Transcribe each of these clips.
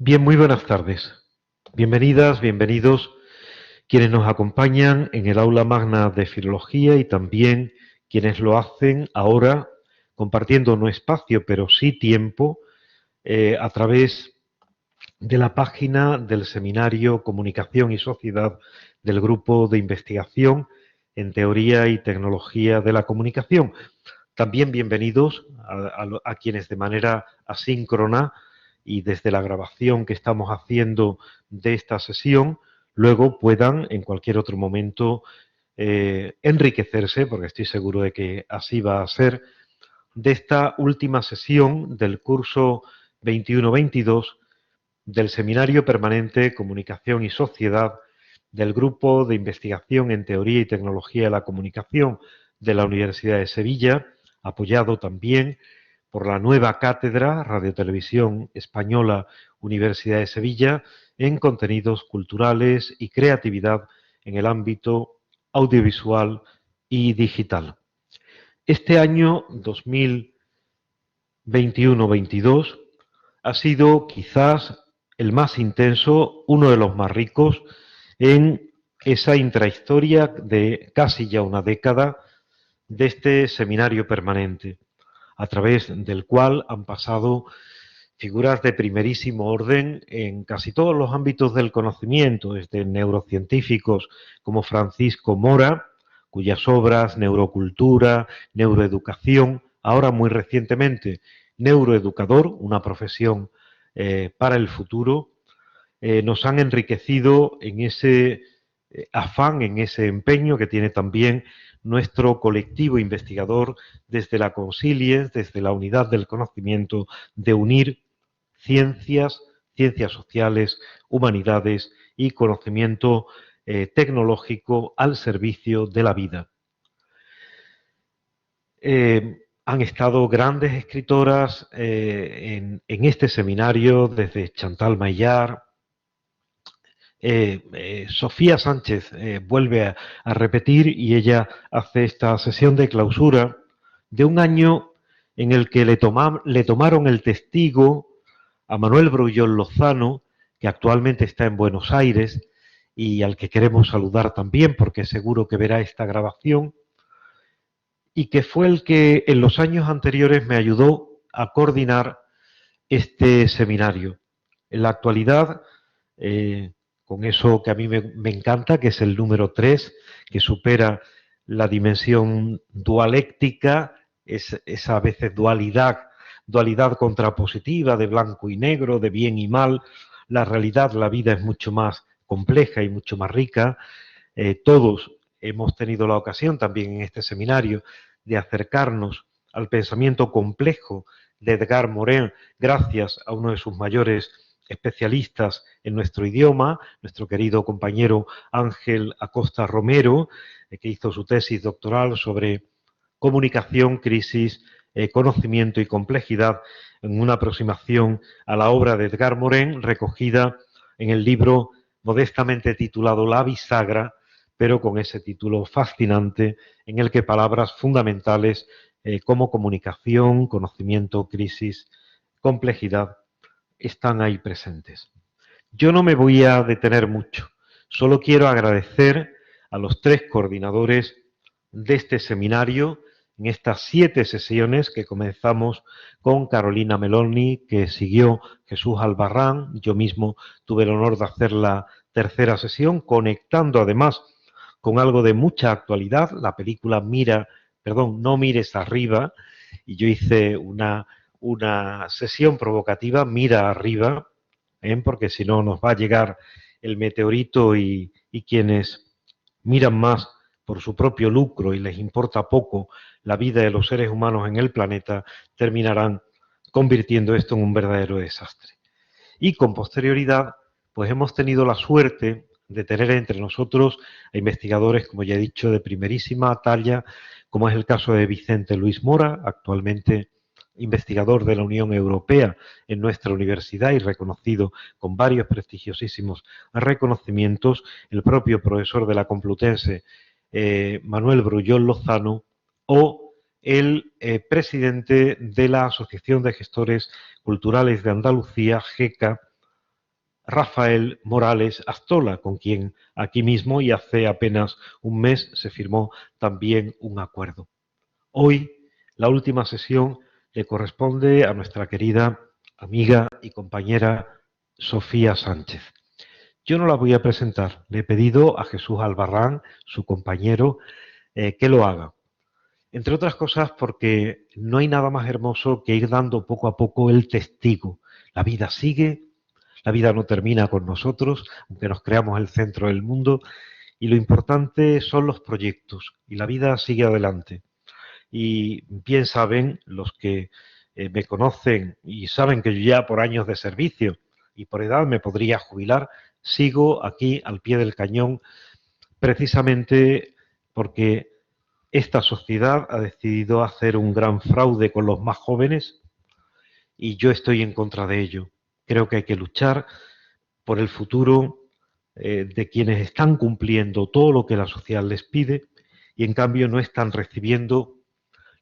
Bien, muy buenas tardes. Bienvenidas, bienvenidos quienes nos acompañan en el aula magna de Filología y también quienes lo hacen ahora compartiendo no espacio, pero sí tiempo a través de la página del Seminario Comunicación y Sociedad del Grupo de Investigación en Teoría y Tecnología de la Comunicación. También bienvenidos a quienes de manera asíncrona y desde la grabación que estamos haciendo de esta sesión, luego puedan en cualquier otro momento enriquecerse, porque estoy seguro de que así va a ser, de esta última sesión del curso 21-22 del Seminario Permanente Comunicación y Sociedad del Grupo de Investigación en Teoría y Tecnología de la Comunicación de la Universidad de Sevilla, apoyado también por la nueva cátedra Radiotelevisión Española Universidad de Sevilla en contenidos culturales y creatividad en el ámbito audiovisual y digital. Este año 2021-22 ha sido quizás el más intenso, uno de los más ricos, en esa intrahistoria de casi ya una década de este seminario permanente, a través del cual han pasado figuras de primerísimo orden en casi todos los ámbitos del conocimiento, desde neurocientíficos como Francisco Mora, cuyas obras Neurocultura, Neuroeducación, ahora muy recientemente Neuroeducador, una profesión para el futuro, nos han enriquecido en ese afán, en ese empeño que tiene también nuestro colectivo investigador desde la Consilies, desde la Unidad del Conocimiento, de unir ciencias, ciencias sociales, humanidades y conocimiento tecnológico al servicio de la vida. Han estado grandes escritoras en este seminario, desde Chantal Maillard. Sofía Sánchez vuelve a repetir y ella hace esta sesión de clausura de un año en el que le tomaron el testigo a Manuel Brullón Lozano, que actualmente está en Buenos Aires y al que queremos saludar también porque seguro que verá esta grabación, y que fue el que en los años anteriores me ayudó a coordinar este seminario. En la actualidad, con eso que a mí me encanta, que es el número 3, que supera la dimensión dualéctica, esa a veces dualidad contrapositiva de blanco y negro, de bien y mal. La realidad, la vida es mucho más compleja y mucho más rica. Todos hemos tenido la ocasión también en este seminario de acercarnos al pensamiento complejo de Edgar Morin gracias a uno de sus mayores especialistas en nuestro idioma, nuestro querido compañero Ángel Acosta Romero, que hizo su tesis doctoral sobre comunicación, crisis, conocimiento y complejidad en una aproximación a la obra de Edgar Morin recogida en el libro modestamente titulado La bisagra, pero con ese título fascinante en el que palabras fundamentales como comunicación, conocimiento, crisis, complejidad están ahí presentes. Yo no me voy a detener mucho, solo quiero agradecer a los 3 coordinadores de este seminario en estas 7 sesiones que comenzamos con Carolina Meloni, que siguió Jesús Albarrán. Yo mismo tuve el honor de hacer la tercera sesión, conectando además con algo de mucha actualidad, la película No mires arriba, y yo hice una sesión provocativa, Mira arriba, porque si no nos va a llegar el meteorito y quienes miran más por su propio lucro y les importa poco la vida de los seres humanos en el planeta, terminarán convirtiendo esto en un verdadero desastre. Y con posterioridad, pues hemos tenido la suerte de tener entre nosotros a investigadores, como ya he dicho, de primerísima talla, como es el caso de Vicente Luis Mora, actualmente investigador de la Unión Europea en nuestra universidad y reconocido con varios prestigiosísimos reconocimientos, el propio profesor de la Complutense, Manuel Brullón Lozano, o el presidente de la Asociación de Gestores Culturales de Andalucía, GECA, Rafael Morales Aztola, con quien aquí mismo y hace apenas un mes se firmó también un acuerdo. Hoy, la última sesión le corresponde a nuestra querida amiga y compañera Sofía Sánchez. Yo no la voy a presentar, le he pedido a Jesús Albarrán, su compañero, que lo haga. Entre otras cosas porque no hay nada más hermoso que ir dando poco a poco el testigo. La vida sigue, la vida no termina con nosotros, aunque nos creamos el centro del mundo, y lo importante son los proyectos, y la vida sigue adelante. Y bien saben los que me conocen y saben que yo ya por años de servicio y por edad me podría jubilar, sigo aquí al pie del cañón precisamente porque esta sociedad ha decidido hacer un gran fraude con los más jóvenes y yo estoy en contra de ello. Creo que hay que luchar por el futuro de quienes están cumpliendo todo lo que la sociedad les pide y en cambio no están recibiendo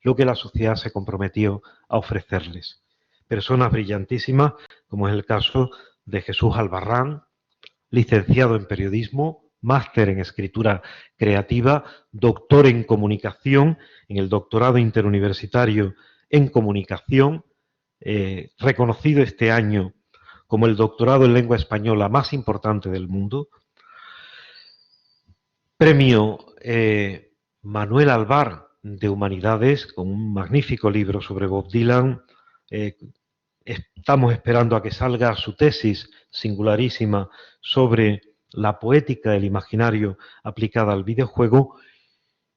lo que la sociedad se comprometió a ofrecerles. Personas brillantísimas, como es el caso de Jesús Albarrán, licenciado en periodismo, máster en escritura creativa, doctor en comunicación, en el doctorado interuniversitario en comunicación, reconocido este año como el doctorado en lengua española más importante del mundo. Premio Manuel Alvar de Humanidades, con un magnífico libro sobre Bob Dylan. Estamos esperando a que salga su tesis singularísima sobre la poética del imaginario aplicada al videojuego.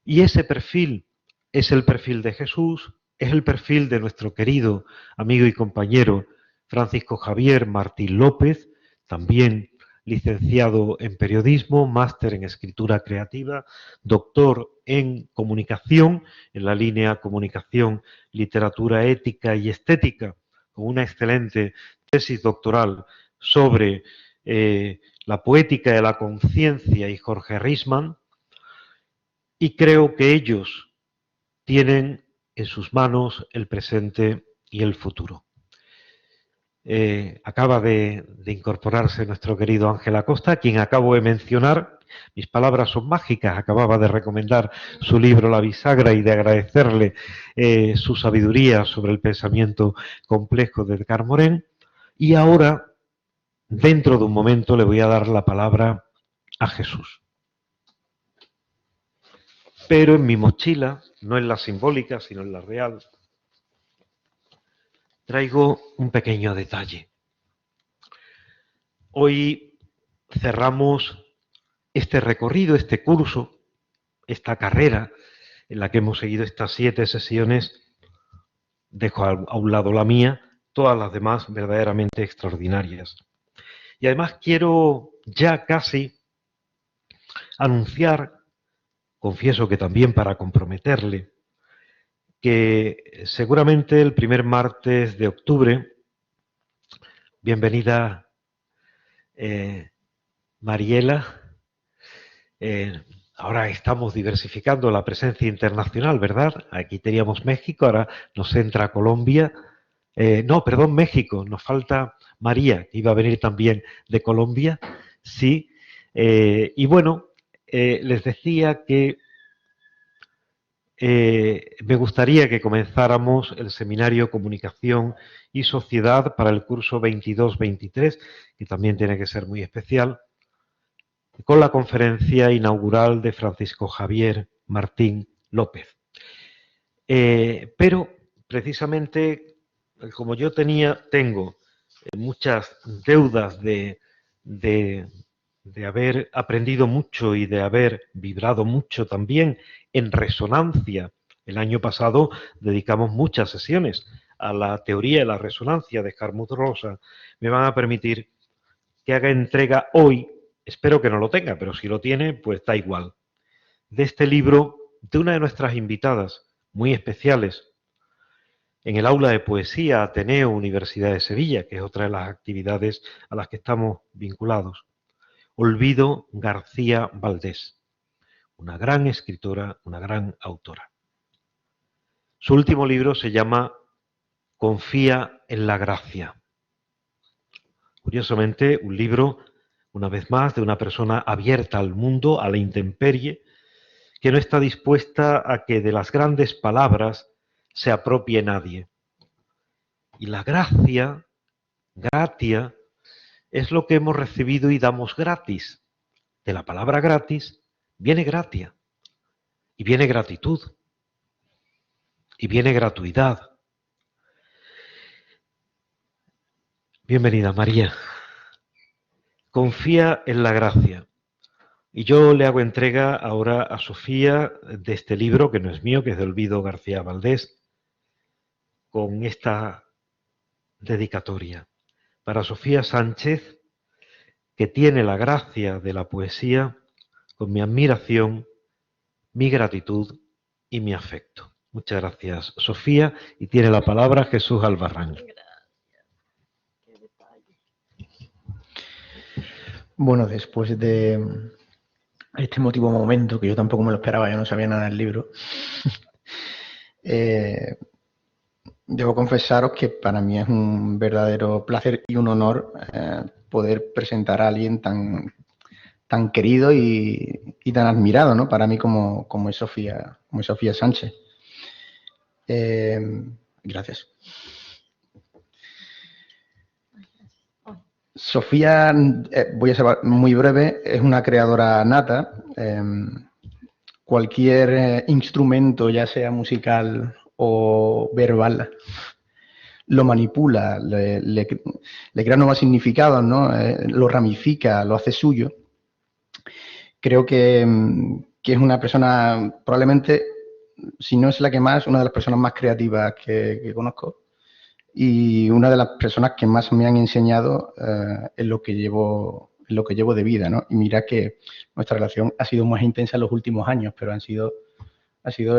Y ese perfil es el perfil de Jesús, es el perfil de nuestro querido amigo y compañero Francisco Javier Martín López, también licenciado en periodismo, máster en escritura creativa, doctor en comunicación, en la línea comunicación, literatura ética y estética, con una excelente tesis doctoral sobre la poética de la conciencia y Jorge Risman, y creo que ellos tienen en sus manos el presente y el futuro. Acaba de incorporarse nuestro querido Ángel Acosta, quien acabo de mencionar. Mis palabras son mágicas. Acababa de recomendar su libro La bisagra y de agradecerle su sabiduría sobre el pensamiento complejo de Edgar Morin. Y ahora, dentro de un momento, le voy a dar la palabra a Jesús. Pero en mi mochila, no en la simbólica, sino en la real, traigo un pequeño detalle. Hoy cerramos este recorrido, este curso, esta carrera en la que hemos seguido estas 7 sesiones. Dejo a un lado la mía, todas las demás verdaderamente extraordinarias. Y además quiero ya casi anunciar, confieso que también para comprometerle, que seguramente el primer martes de octubre, bienvenida Mariela, ahora estamos diversificando la presencia internacional, ¿verdad? Aquí teníamos México, ahora nos entra Colombia. No, perdón, México, nos falta María, que iba a venir también de Colombia. Sí, y bueno, les decía que me gustaría que comenzáramos el seminario Comunicación y Sociedad para el curso 22-23, que también tiene que ser muy especial, con la conferencia inaugural de Francisco Javier Martín López. Pero precisamente como yo tengo muchas deudas de haber aprendido mucho y de haber vibrado mucho también en resonancia. El año pasado dedicamos muchas sesiones a la teoría de la resonancia de Hartmut Rosa. Me van a permitir que haga entrega hoy, espero que no lo tenga, pero si lo tiene, pues da igual, de este libro de una de nuestras invitadas muy especiales en el aula de poesía Ateneo Universidad de Sevilla, que es otra de las actividades a las que estamos vinculados. Olvido García Valdés, una gran escritora, una gran autora. Su último libro se llama Confía en la gracia. Curiosamente, un libro, una vez más, de una persona abierta al mundo, a la intemperie, que no está dispuesta a que de las grandes palabras se apropie nadie. Y la gracia, gratia, es lo que hemos recibido y damos gratis. De la palabra gratis viene gratia, y viene gratitud, y viene gratuidad. Bienvenida, María. Confía en la gracia. Y yo le hago entrega ahora a Sofía de este libro, que no es mío, que es de Olvido García Valdés, con esta dedicatoria. Para Sofía Sánchez, que tiene la gracia de la poesía, con mi admiración, mi gratitud y mi afecto. Muchas gracias, Sofía, y tiene la palabra Jesús Albarrán. Bueno, después de este emotivo momento, que yo tampoco me lo esperaba, yo no sabía nada del libro, debo confesaros que para mí es un verdadero placer y un honor poder presentar a alguien tan querido y tan admirado, ¿no? Para mí como es Sofía Sánchez. Gracias. Sofía, voy a ser muy breve, es una creadora nata. Cualquier instrumento, ya sea musical o verbal, lo manipula, le crea nuevos significados, ¿no? Lo ramifica, lo hace suyo. Creo que es una persona, probablemente, si no es la que más, una de las personas más creativas que conozco. Y una de las personas que más me han enseñado en lo que llevo de vida, ¿no? Y mira que nuestra relación ha sido más intensa en los últimos años, pero ha sido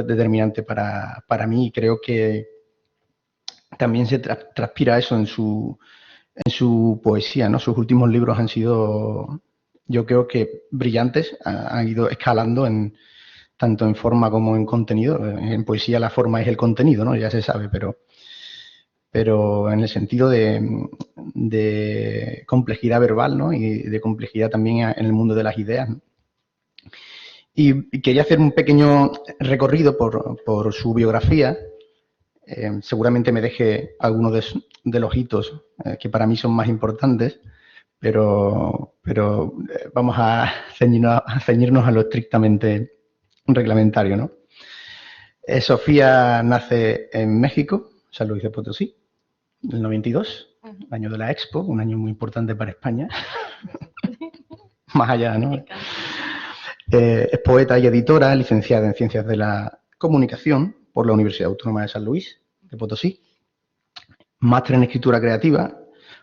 determinante para mí, y creo que también se transpira eso en su poesía, ¿no? Sus últimos libros han sido, yo creo que brillantes, han ido escalando tanto en forma como en contenido. En poesía la forma es el contenido, ¿no? Ya se sabe, pero en el sentido de complejidad verbal, ¿no? Y de complejidad también en el mundo de las ideas, ¿no? Y quería hacer un pequeño recorrido por su biografía. Seguramente me deje algunos de los hitos que para mí son más importantes, pero vamos a ceñirnos a lo estrictamente reglamentario, ¿no? Sofía nace en México, San Luis de Potosí, en el 92, año de la Expo, un año muy importante para España. Más allá, ¿no? Es poeta y editora, licenciada en Ciencias de la Comunicación por la Universidad Autónoma de San Luis de Potosí. Máster en Escritura Creativa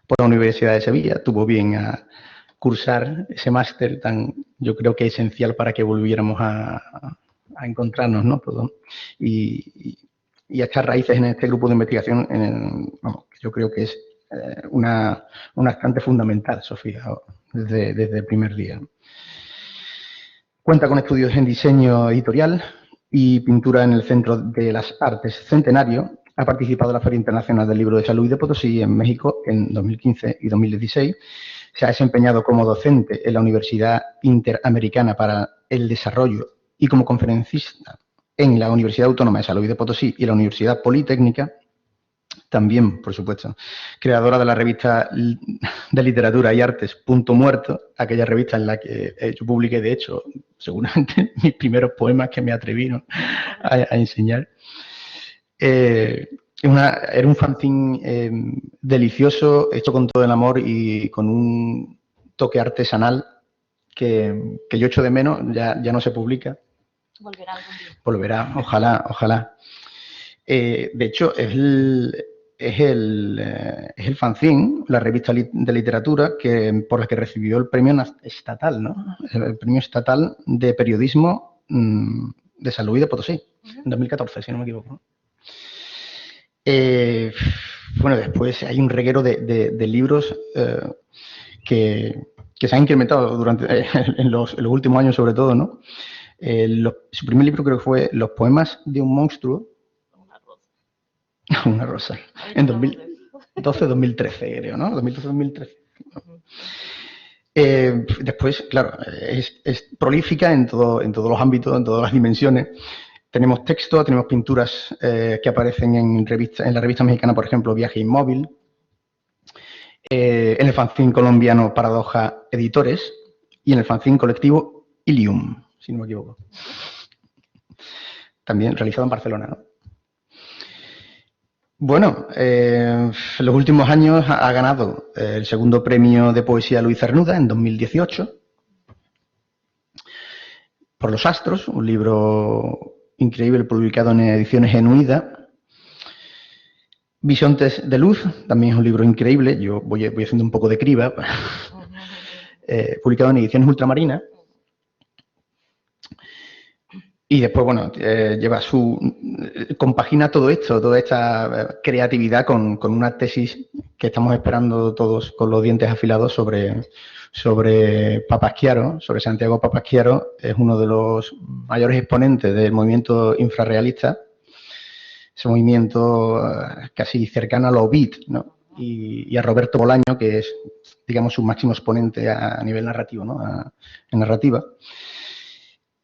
por la Universidad de Sevilla. Tuvo bien a cursar ese máster yo creo que esencial para que volviéramos a encontrarnos, ¿no? Todo. Y a echar raíces en este grupo de investigación, yo creo que es una constante fundamental, Sofía, desde el primer día. Cuenta con estudios en diseño editorial y pintura en el Centro de las Artes Centenario. Ha participado en la Feria Internacional del Libro de San Luis de Potosí en México en 2015 y 2016. Se ha desempeñado como docente en la Universidad Interamericana para el Desarrollo y como conferencista en la Universidad Autónoma de San Luis de Potosí y la Universidad Politécnica. También, por supuesto, creadora de la revista de literatura y artes Punto Muerto, aquella revista en la que yo publiqué, de hecho, seguramente mis primeros poemas que me atreví, ¿no? a enseñar. Era un fanzine delicioso, hecho con todo el amor y con un toque artesanal que yo echo de menos, ya no se publica. Volverá algún día. Volverá, ojalá. De hecho, es el fanzine, la revista de literatura, por la que recibió el premio estatal, ¿no? El premio estatal de periodismo de San Luis de Potosí, en 2014, si no me equivoco. Bueno, después hay un reguero de libros que se han incrementado en los últimos años, sobre todo, ¿no? Su primer libro creo que fue Los poemas de un monstruo. Una rosa. En 2012-2013, creo, ¿no? 2012-2013. Después, claro, es prolífica en todos los ámbitos, en todas las dimensiones. Tenemos texto, tenemos pinturas que aparecen en la revista mexicana, por ejemplo, Viaje Inmóvil, en el fanzine colombiano Paradoja Editores y en el fanzine colectivo Ilium, si no me equivoco. También realizado en Barcelona, ¿no? Bueno, en los últimos años ha ganado el segundo premio de poesía Luis Cernuda en 2018 por Los Astros, un libro increíble publicado en ediciones Genuida. Bisontes de Luz, también es un libro increíble, yo voy haciendo un poco de criba, publicado en ediciones Ultramarinas. Y después, bueno, compagina todo esto, toda esta creatividad con una tesis que estamos esperando todos con los dientes afilados sobre Papasquiaro, sobre Santiago Papasquiaro. Es uno de los mayores exponentes del movimiento infrarrealista, ese movimiento casi cercano a lo beat, ¿no? Y a Roberto Bolaño, que es, digamos, su máximo exponente a nivel narrativo, ¿no? En narrativa.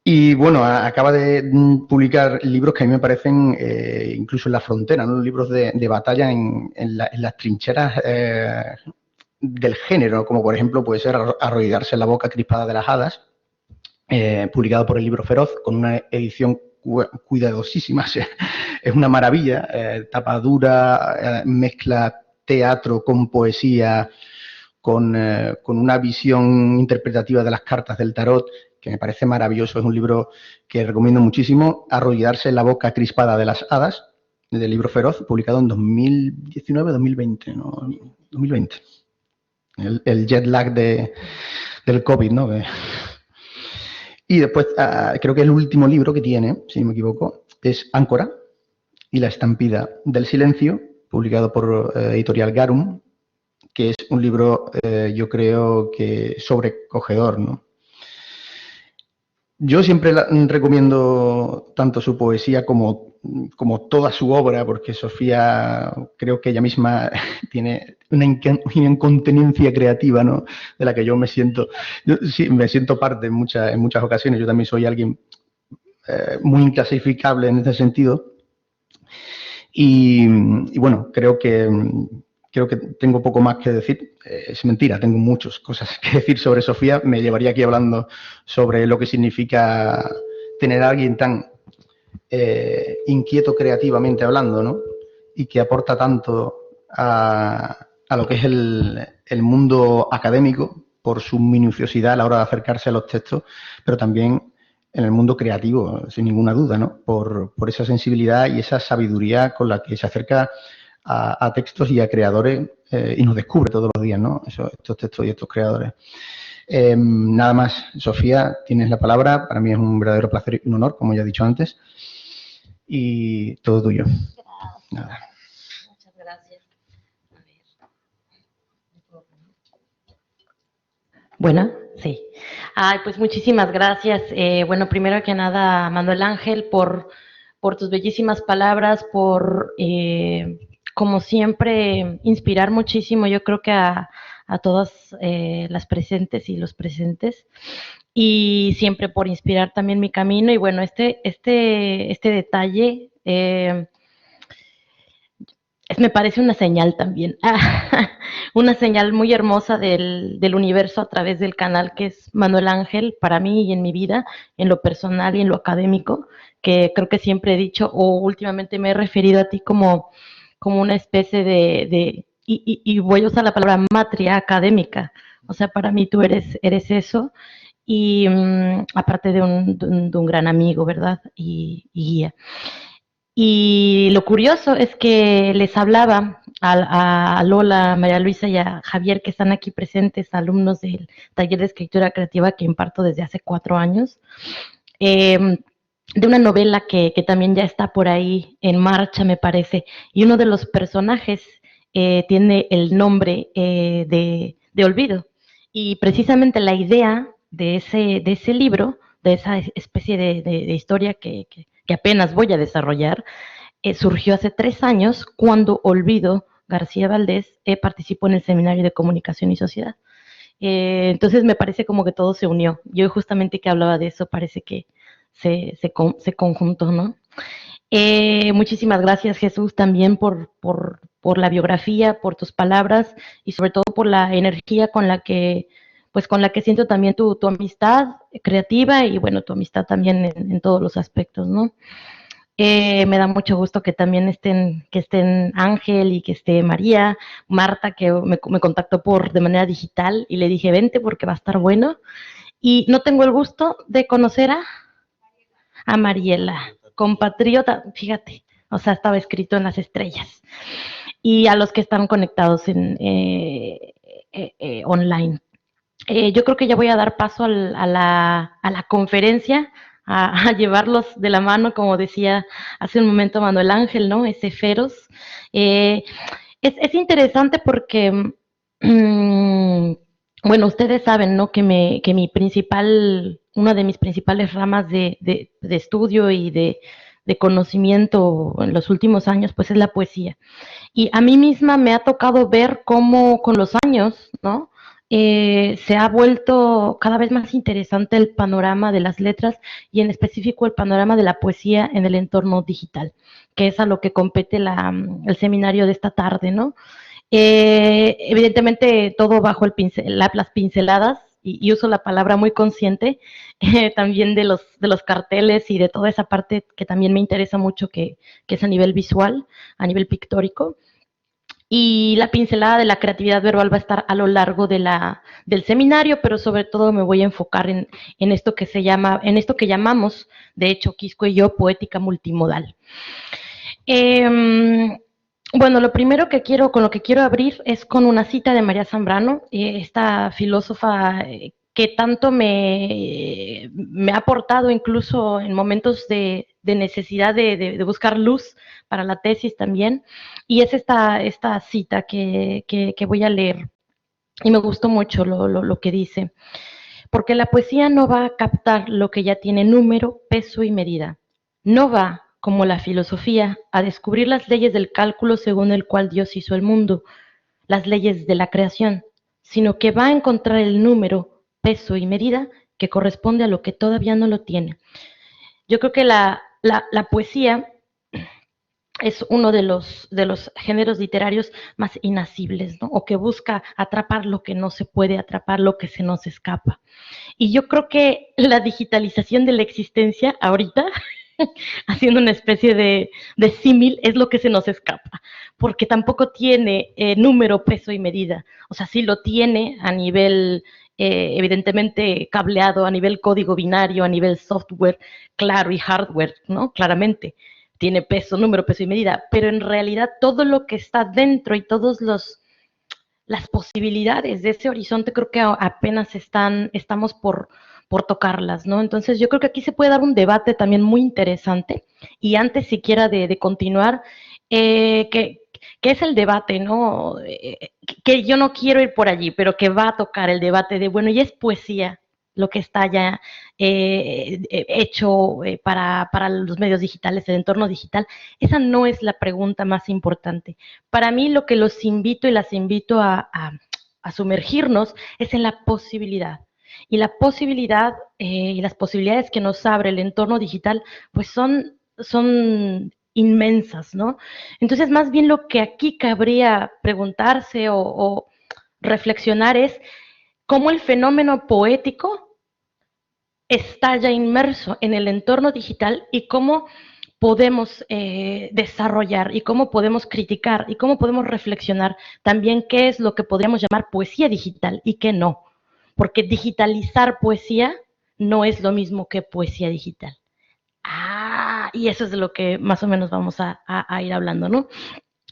Y bueno, acaba de publicar libros que a mí me parecen incluso en la frontera, ¿no? Libros de batalla en las trincheras del género, como por ejemplo puede ser Arrodillarse en la boca crispada de las hadas, publicado por El Libro Feroz, con una edición cuidadosísima. Es una maravilla, tapa dura, mezcla teatro con poesía, con una visión interpretativa de las cartas del tarot, que me parece maravilloso. Es un libro que recomiendo muchísimo. Arrodillarse en la boca crispada de las hadas, del Libro Feroz, publicado en 2019-2020, ¿no? 2020. El jet lag del COVID, ¿no? Y después, creo que el último libro que tiene, si no me equivoco, es Áncora y la estampida del silencio, publicado por Editorial Garum, que es un libro, yo creo que sobrecogedor, ¿no? Yo siempre recomiendo tanto su poesía como toda su obra, porque Sofía, creo que ella misma tiene una incontinencia creativa, ¿no? De la que yo me siento parte en muchas ocasiones. Yo también soy alguien muy inclasificable en ese sentido. Y bueno, creo que tengo poco más que decir. Es mentira, tengo muchas cosas que decir sobre Sofía. Me llevaría aquí hablando sobre lo que significa tener a alguien tan inquieto creativamente hablando, ¿no? Y que aporta tanto a lo que es el mundo académico por su minuciosidad a la hora de acercarse a los textos, pero también en el mundo creativo, sin ninguna duda, ¿no? Por esa sensibilidad y esa sabiduría con la que se acerca a textos y a creadores y nos descubre todos los días, ¿no? Estos textos y estos creadores. Nada más, Sofía, tienes la palabra. Para mí es un verdadero placer y un honor, como ya he dicho antes. Y todo tuyo. Gracias. Nada. Muchas gracias. A ver. Bueno, sí. Ay, pues muchísimas gracias. Bueno, primero que nada, Manuel Ángel, por tus bellísimas palabras, por, como siempre, inspirar muchísimo, yo creo que a todas las presentes y los presentes, y siempre por inspirar también mi camino. Y bueno, este detalle me parece una señal también, una señal muy hermosa del universo a través del canal que es Manuel Ángel para mí y en mi vida, en lo personal y en lo académico, que creo que siempre he dicho, o últimamente me he referido a ti como una especie y voy a usar la palabra matria académica. O sea, para mí tú eres eso, y aparte de un gran amigo, ¿verdad? Y guía. Y lo curioso es que les hablaba a Lola, María Luisa y a Javier, que están aquí presentes, alumnos del taller de escritura creativa que imparto desde hace 4 años, de una novela que también ya está por ahí en marcha, me parece, y uno de los personajes tiene el nombre de Olvido, y precisamente la idea de ese libro, de esa especie de historia que apenas voy a desarrollar, surgió hace 3 años cuando Olvido García Valdés participó en el Seminario de Comunicación y Sociedad. Entonces me parece como que todo se unió. Yo justamente que hablaba de eso, parece que se conjuntó, ¿no? Muchísimas gracias, Jesús, también por la biografía, por tus palabras y sobre todo por la energía pues con la que siento también tu amistad creativa y bueno, tu amistad también en todos los aspectos, ¿no? Me da mucho gusto que también estén Ángel y que esté María, Marta, que me contactó de manera digital y le dije, vente porque va a estar bueno. Y no tengo el gusto de conocer a Mariela, compatriota, fíjate, o sea, estaba escrito en las estrellas. Y a los que están conectados online. Yo creo que ya voy a dar paso a la conferencia, a llevarlos de la mano, como decía hace un momento Manuel Ángel, ¿no? Ese feroz. Es interesante porque, bueno, ustedes saben, ¿no? Que una de mis principales ramas de estudio y de conocimiento en los últimos años, pues es la poesía. Y a mí misma me ha tocado ver cómo con los años, ¿no? Se ha vuelto cada vez más interesante el panorama de las letras y en específico el panorama de la poesía en el entorno digital, que es a lo que compete el seminario de esta tarde, ¿no? Evidentemente todo bajo las pinceladas, y uso la palabra muy consciente, también de los carteles y de toda esa parte que también me interesa mucho, que es a nivel visual, a nivel pictórico. Y la pincelada de la creatividad verbal va a estar a lo largo del seminario, pero sobre todo me voy a enfocar en esto en esto que llamamos, de hecho, Quisco y yo, poética multimodal. Bueno, lo primero con lo que quiero abrir es con una cita de María Zambrano, esta filósofa que tanto me ha aportado incluso en momentos de necesidad de buscar luz para la tesis también, y es esta cita que voy a leer, y me gustó mucho lo que dice, porque la poesía no va a captar lo que ya tiene número, peso y medida, no va como la filosofía, a descubrir las leyes del cálculo según el cual Dios hizo el mundo, las leyes de la creación, sino que va a encontrar el número, peso y medida que corresponde a lo que todavía no lo tiene. Yo creo que la poesía es uno de los géneros literarios más inacibles, ¿no? O que busca atrapar lo que no se puede atrapar, lo que se nos escapa. Y yo creo que la digitalización de la existencia ahorita haciendo una especie de símil, es lo que se nos escapa, porque tampoco tiene número, peso y medida. O sea, sí lo tiene a nivel, evidentemente, cableado, a nivel código binario, a nivel software, claro, y hardware, ¿no? Claramente. Tiene peso, número, peso y medida, pero en realidad todo lo que está dentro y todos las posibilidades de ese horizonte creo que apenas estamos por tocarlas, ¿no? Entonces yo creo que aquí se puede dar un debate también muy interesante, y antes siquiera de continuar, que es el debate, ¿no? Que yo no quiero ir por allí, pero que va a tocar el debate de, bueno, ¿y es poesía lo que está ya hecho para los medios digitales, el entorno digital? Esa no es la pregunta más importante. Para mí lo que los invito y las invito a sumergirnos es en la posibilidad. Y la posibilidad y las posibilidades que nos abre el entorno digital, pues son inmensas, ¿no? Entonces, más bien lo que aquí cabría preguntarse o reflexionar es cómo el fenómeno poético está ya inmerso en el entorno digital y cómo podemos desarrollar y cómo podemos criticar y cómo podemos reflexionar también qué es lo que podríamos llamar poesía digital y qué no. Porque digitalizar poesía no es lo mismo que poesía digital. Y eso es de lo que más o menos vamos a ir hablando, ¿no?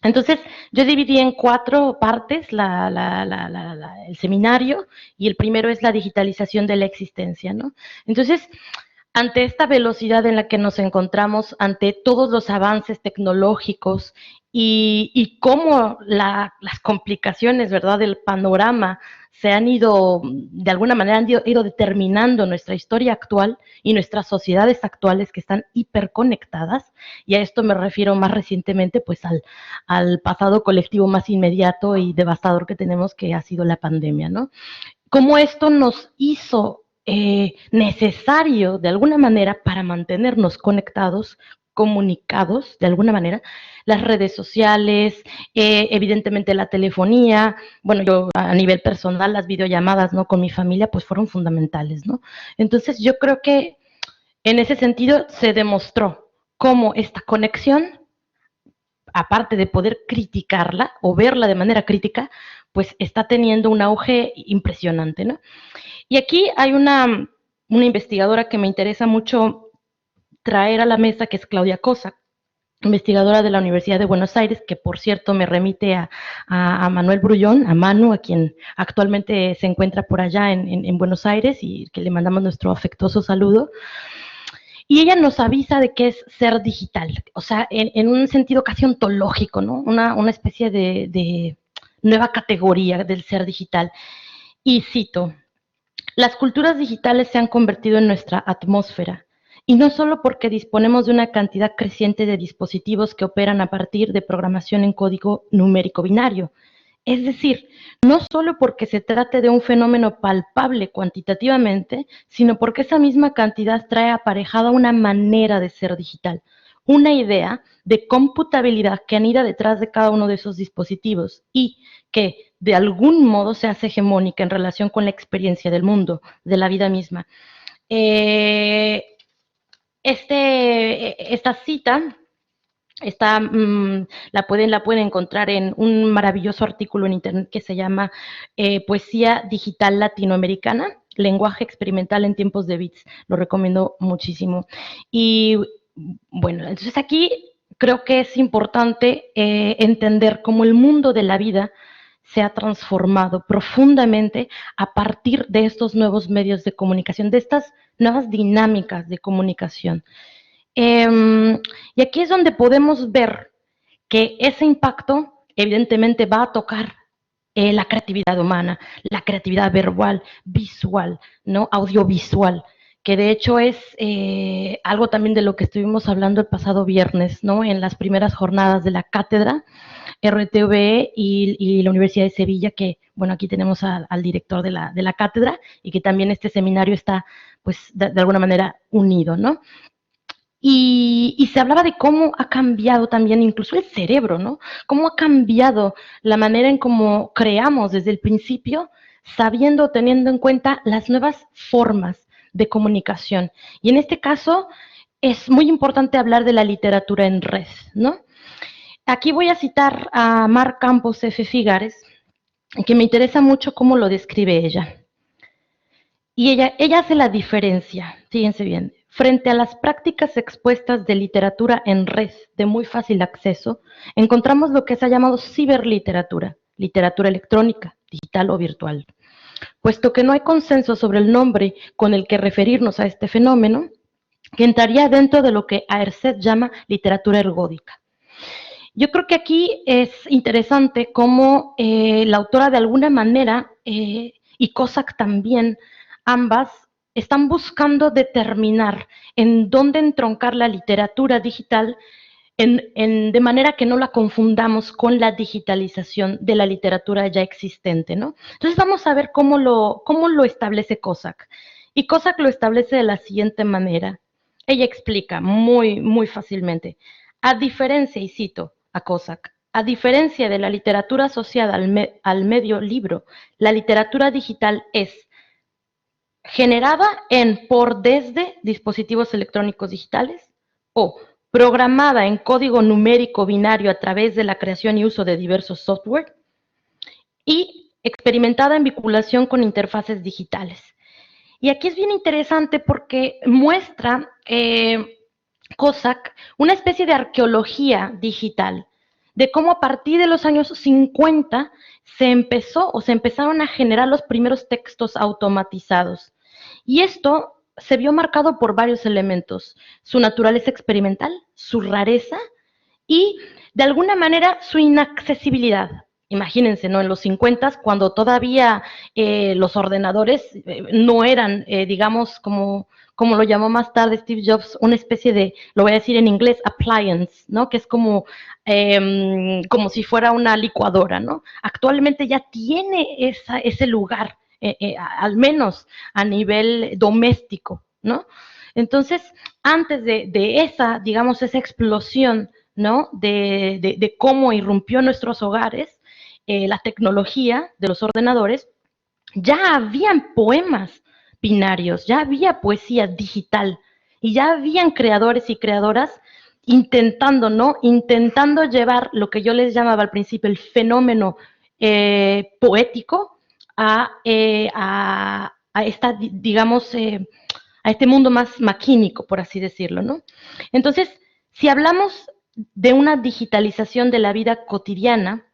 Entonces, yo dividí en 4 partes el seminario, y el primero es la digitalización de la existencia, ¿no? Entonces, ante esta velocidad en la que nos encontramos, ante todos los avances tecnológicos y cómo las complicaciones, ¿verdad?, del panorama se han ido, de alguna manera, han ido determinando nuestra historia actual y nuestras sociedades actuales que están hiperconectadas, y a esto me refiero más recientemente pues al pasado colectivo más inmediato y devastador que tenemos, que ha sido la pandemia, ¿no? cómo esto nos hizo necesario de alguna manera para mantenernos conectados, comunicados de alguna manera, las redes sociales, evidentemente la telefonía, bueno, yo a nivel personal las videollamadas, ¿no? Con mi familia pues fueron fundamentales, ¿no? Entonces yo creo que en ese sentido se demostró cómo esta conexión, aparte de poder criticarla o verla de manera crítica, pues está teniendo un auge impresionante, ¿no? Y aquí hay una investigadora que me interesa mucho traer a la mesa, que es Claudia Cosa, investigadora de la Universidad de Buenos Aires, que por cierto me remite a Manuel Brullón, a Manu, a quien actualmente se encuentra por allá en Buenos Aires y que le mandamos nuestro afectuoso saludo. Y ella nos avisa de qué es ser digital, o sea, en un sentido casi ontológico, ¿no? Una especie de nueva categoría del ser digital. Y cito, las culturas digitales se han convertido en nuestra atmósfera, y no solo porque disponemos de una cantidad creciente de dispositivos que operan a partir de programación en código numérico binario. Es decir, no solo porque se trate de un fenómeno palpable cuantitativamente, sino porque esa misma cantidad trae aparejada una manera de ser digital, una idea de computabilidad que anida detrás de cada uno de esos dispositivos y que de algún modo se hace hegemónica en relación con la experiencia del mundo, de la vida misma. Esta cita la pueden encontrar en un maravilloso artículo en internet que se llama Poesía Digital Latinoamericana, lenguaje experimental en tiempos de bits. Lo recomiendo muchísimo. Y bueno, entonces aquí creo que es importante entender cómo el mundo de la vida se ha transformado profundamente a partir de estos nuevos medios de comunicación, de estas nuevas dinámicas de comunicación. Y aquí es donde podemos ver que ese impacto evidentemente va a tocar la creatividad humana, la creatividad verbal, visual, ¿no? Audiovisual, que de hecho es algo también de lo que estuvimos hablando el pasado viernes, ¿no? En las primeras jornadas de la cátedra RTVE y la Universidad de Sevilla, que, bueno, aquí tenemos al director de la cátedra y que también este seminario está, pues, de alguna manera unido, ¿no? Y se hablaba de cómo ha cambiado también incluso el cerebro, ¿no? Cómo ha cambiado la manera en cómo creamos desde el principio, sabiendo, teniendo en cuenta las nuevas formas de comunicación. Y en este caso es muy importante hablar de la literatura en red, ¿no? Aquí voy a citar a Mar Campos F. Figares, que me interesa mucho cómo lo describe ella. Y ella hace la diferencia, fíjense bien, frente a las prácticas expuestas de literatura en red de muy fácil acceso, encontramos lo que se ha llamado ciberliteratura, literatura electrónica, digital o virtual. Puesto que no hay consenso sobre el nombre con el que referirnos a este fenómeno, que entraría dentro de lo que Aerset llama literatura ergódica. Yo creo que aquí es interesante cómo la autora de alguna manera, y Cossack también, ambas están buscando determinar en dónde entroncar la literatura digital de manera que no la confundamos con la digitalización de la literatura ya existente, ¿no? Entonces vamos a ver cómo lo establece Cossack. Y Cossack lo establece de la siguiente manera. Ella explica muy, muy fácilmente. A diferencia, y cito a Cossack, a diferencia de la literatura asociada al medio libro, la literatura digital es generada desde dispositivos electrónicos digitales o programada en código numérico binario a través de la creación y uso de diversos software y experimentada en vinculación con interfaces digitales. Y aquí es bien interesante porque muestra Cossack una especie de arqueología digital, de cómo a partir de los años 50 se empezaron a generar los primeros textos automatizados. Y esto se vio marcado por varios elementos: su naturaleza experimental, su rareza y, de alguna manera, su inaccesibilidad. Imagínense, ¿no? En los 50, cuando todavía los ordenadores no eran, digamos, como lo llamó más tarde Steve Jobs, una especie de, lo voy a decir en inglés, appliance, ¿no? Que es como si fuera una licuadora, ¿no? Actualmente ya tiene ese lugar al menos a nivel doméstico, ¿no? Entonces, antes de esa, digamos, esa explosión, ¿no? De cómo irrumpió en nuestros hogares la tecnología de los ordenadores, ya habían poemas binarios, ya había poesía digital y ya habían creadores y creadoras intentando, ¿no? Intentando llevar lo que yo les llamaba al principio el fenómeno poético a esta, digamos, a este mundo más maquínico, por así decirlo, ¿no? Entonces, si hablamos de una digitalización de la vida cotidiana,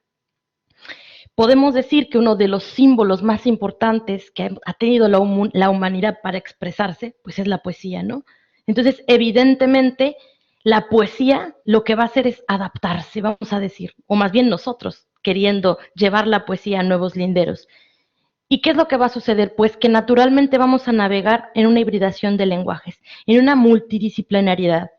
podemos decir que uno de los símbolos más importantes que ha tenido la humanidad para expresarse, pues es la poesía, ¿no? Entonces, evidentemente, la poesía lo que va a hacer es adaptarse, vamos a decir, o más bien nosotros, queriendo llevar la poesía a nuevos linderos. ¿Y qué es lo que va a suceder? Pues que naturalmente vamos a navegar en una hibridación de lenguajes, en una multidisciplinariedad.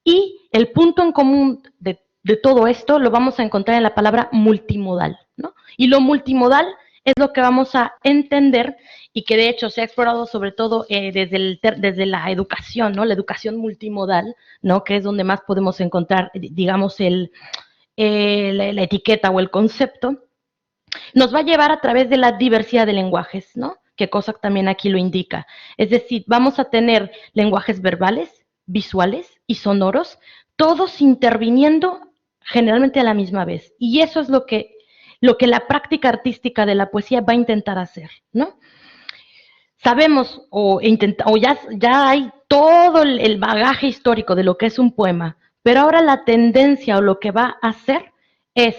Y el punto en común de todo esto lo vamos a encontrar en la palabra multimodal, ¿no? Y lo multimodal es lo que vamos a entender y que de hecho se ha explorado sobre todo desde la educación, ¿no? La educación multimodal, ¿no? Que es donde más podemos encontrar, digamos, la etiqueta o el concepto. Nos va a llevar a través de la diversidad de lenguajes, ¿no? Que cosa también aquí lo indica. Es decir, vamos a tener lenguajes verbales, visuales y sonoros, todos interviniendo generalmente a la misma vez. Y eso es lo que la práctica artística de la poesía va a intentar hacer, ¿no? Sabemos o ya hay todo el bagaje histórico de lo que es un poema, pero ahora la tendencia o lo que va a hacer es,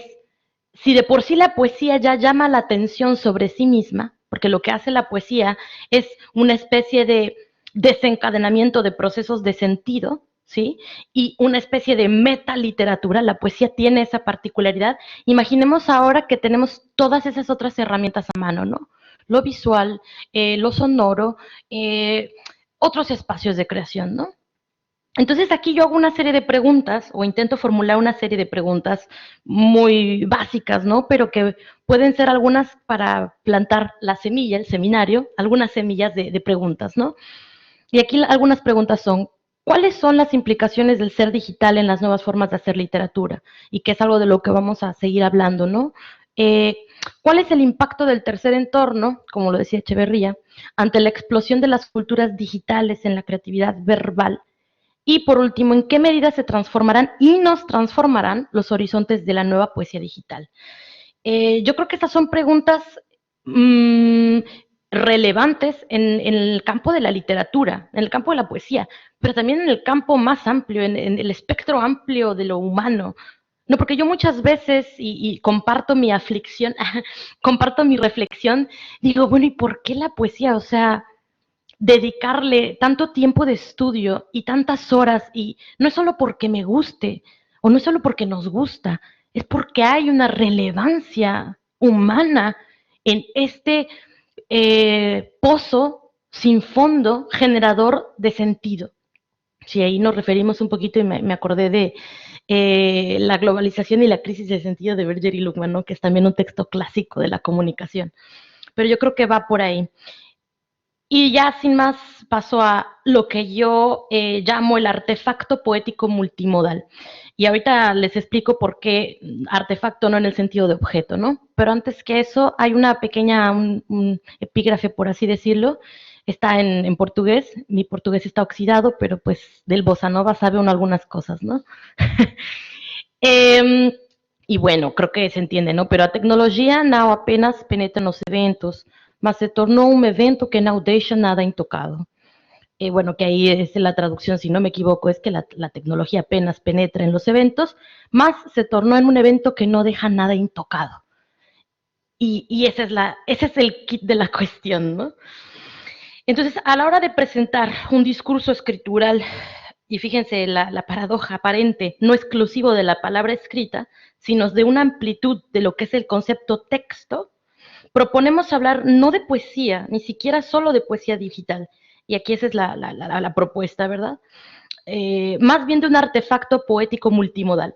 si de por sí la poesía ya llama la atención sobre sí misma, porque lo que hace la poesía es una especie de desencadenamiento de procesos de sentido, ¿sí? Y una especie de metaliteratura, la poesía tiene esa particularidad. Imaginemos ahora que tenemos todas esas otras herramientas a mano, ¿no? Lo visual, lo sonoro, otros espacios de creación, ¿no? Entonces aquí yo hago una serie de preguntas o intento formular una serie de preguntas muy básicas, ¿no? Pero que pueden ser algunas para plantar la semilla, el seminario, algunas semillas de preguntas, ¿no? Y aquí algunas preguntas son, ¿cuáles son las implicaciones del ser digital en las nuevas formas de hacer literatura? Y que es algo de lo que vamos a seguir hablando, ¿no? ¿Cuál es el impacto del tercer entorno, como lo decía Echeverría, ante la explosión de las culturas digitales en la creatividad verbal? Y por último, ¿en qué medida se transformarán y nos transformarán los horizontes de la nueva poesía digital? Yo creo que estas son preguntas relevantes en el campo de la literatura, en el campo de la poesía, pero también en el campo más amplio, en el espectro amplio de lo humano. No, porque yo muchas veces, y comparto mi aflicción, comparto mi reflexión, digo, bueno, ¿y por qué la poesía? O sea, dedicarle tanto tiempo de estudio y tantas horas, y no es solo porque me guste, o no es solo porque nos gusta, es porque hay una relevancia humana en este pozo sin fondo generador de sentido. Sí, ahí nos referimos un poquito y me acordé de la globalización y la crisis de sentido de Berger y Luckmann, ¿no? Que es también un texto clásico de la comunicación. Pero yo creo que va por ahí. Y ya sin más paso a lo que yo llamo el artefacto poético multimodal. Y ahorita les explico por qué artefacto no en el sentido de objeto, ¿no? Pero antes que eso, hay una pequeña, un epígrafe, por así decirlo, está en portugués, mi portugués está oxidado, pero pues del bossa nova sabe uno algunas cosas, ¿no? Y bueno, creo que se entiende, ¿no? Pero a tecnologia não apenas penetra nos eventos, mas se tornou un evento que no deixa nada intocado. Bueno, que ahí es la traducción, si no me equivoco, es que la tecnología apenas penetra en los eventos, más se tornó en un evento que no deja nada intocado. Y ese es el kit de la cuestión, ¿no? Entonces, a la hora de presentar un discurso escritural, y fíjense la paradoja aparente, no exclusivo de la palabra escrita, sino de una amplitud de lo que es el concepto texto, proponemos hablar no de poesía, ni siquiera solo de poesía digital, y aquí esa es la propuesta, ¿verdad? Más bien de un artefacto poético multimodal.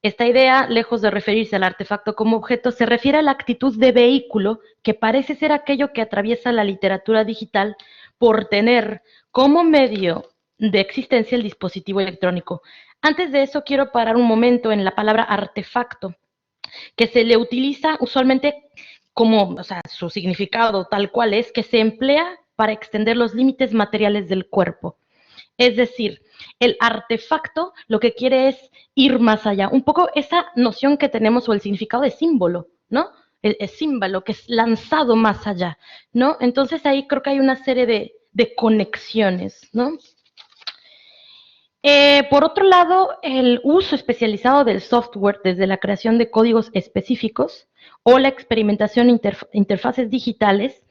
Esta idea, lejos de referirse al artefacto como objeto, se refiere a la actitud de vehículo que parece ser aquello que atraviesa la literatura digital por tener como medio de existencia el dispositivo electrónico. Antes de eso, quiero parar un momento en la palabra artefacto, que se le utiliza usualmente como, o sea, su significado tal cual es, que se emplea para extender los límites materiales del cuerpo. Es decir, el artefacto lo que quiere es ir más allá. Un poco esa noción que tenemos o el significado de símbolo, ¿no? El símbolo que es lanzado más allá, ¿no? Entonces ahí creo que hay una serie de conexiones, ¿no? Por otro lado, el uso especializado del software desde la creación de códigos específicos o la experimentación interfaces digitales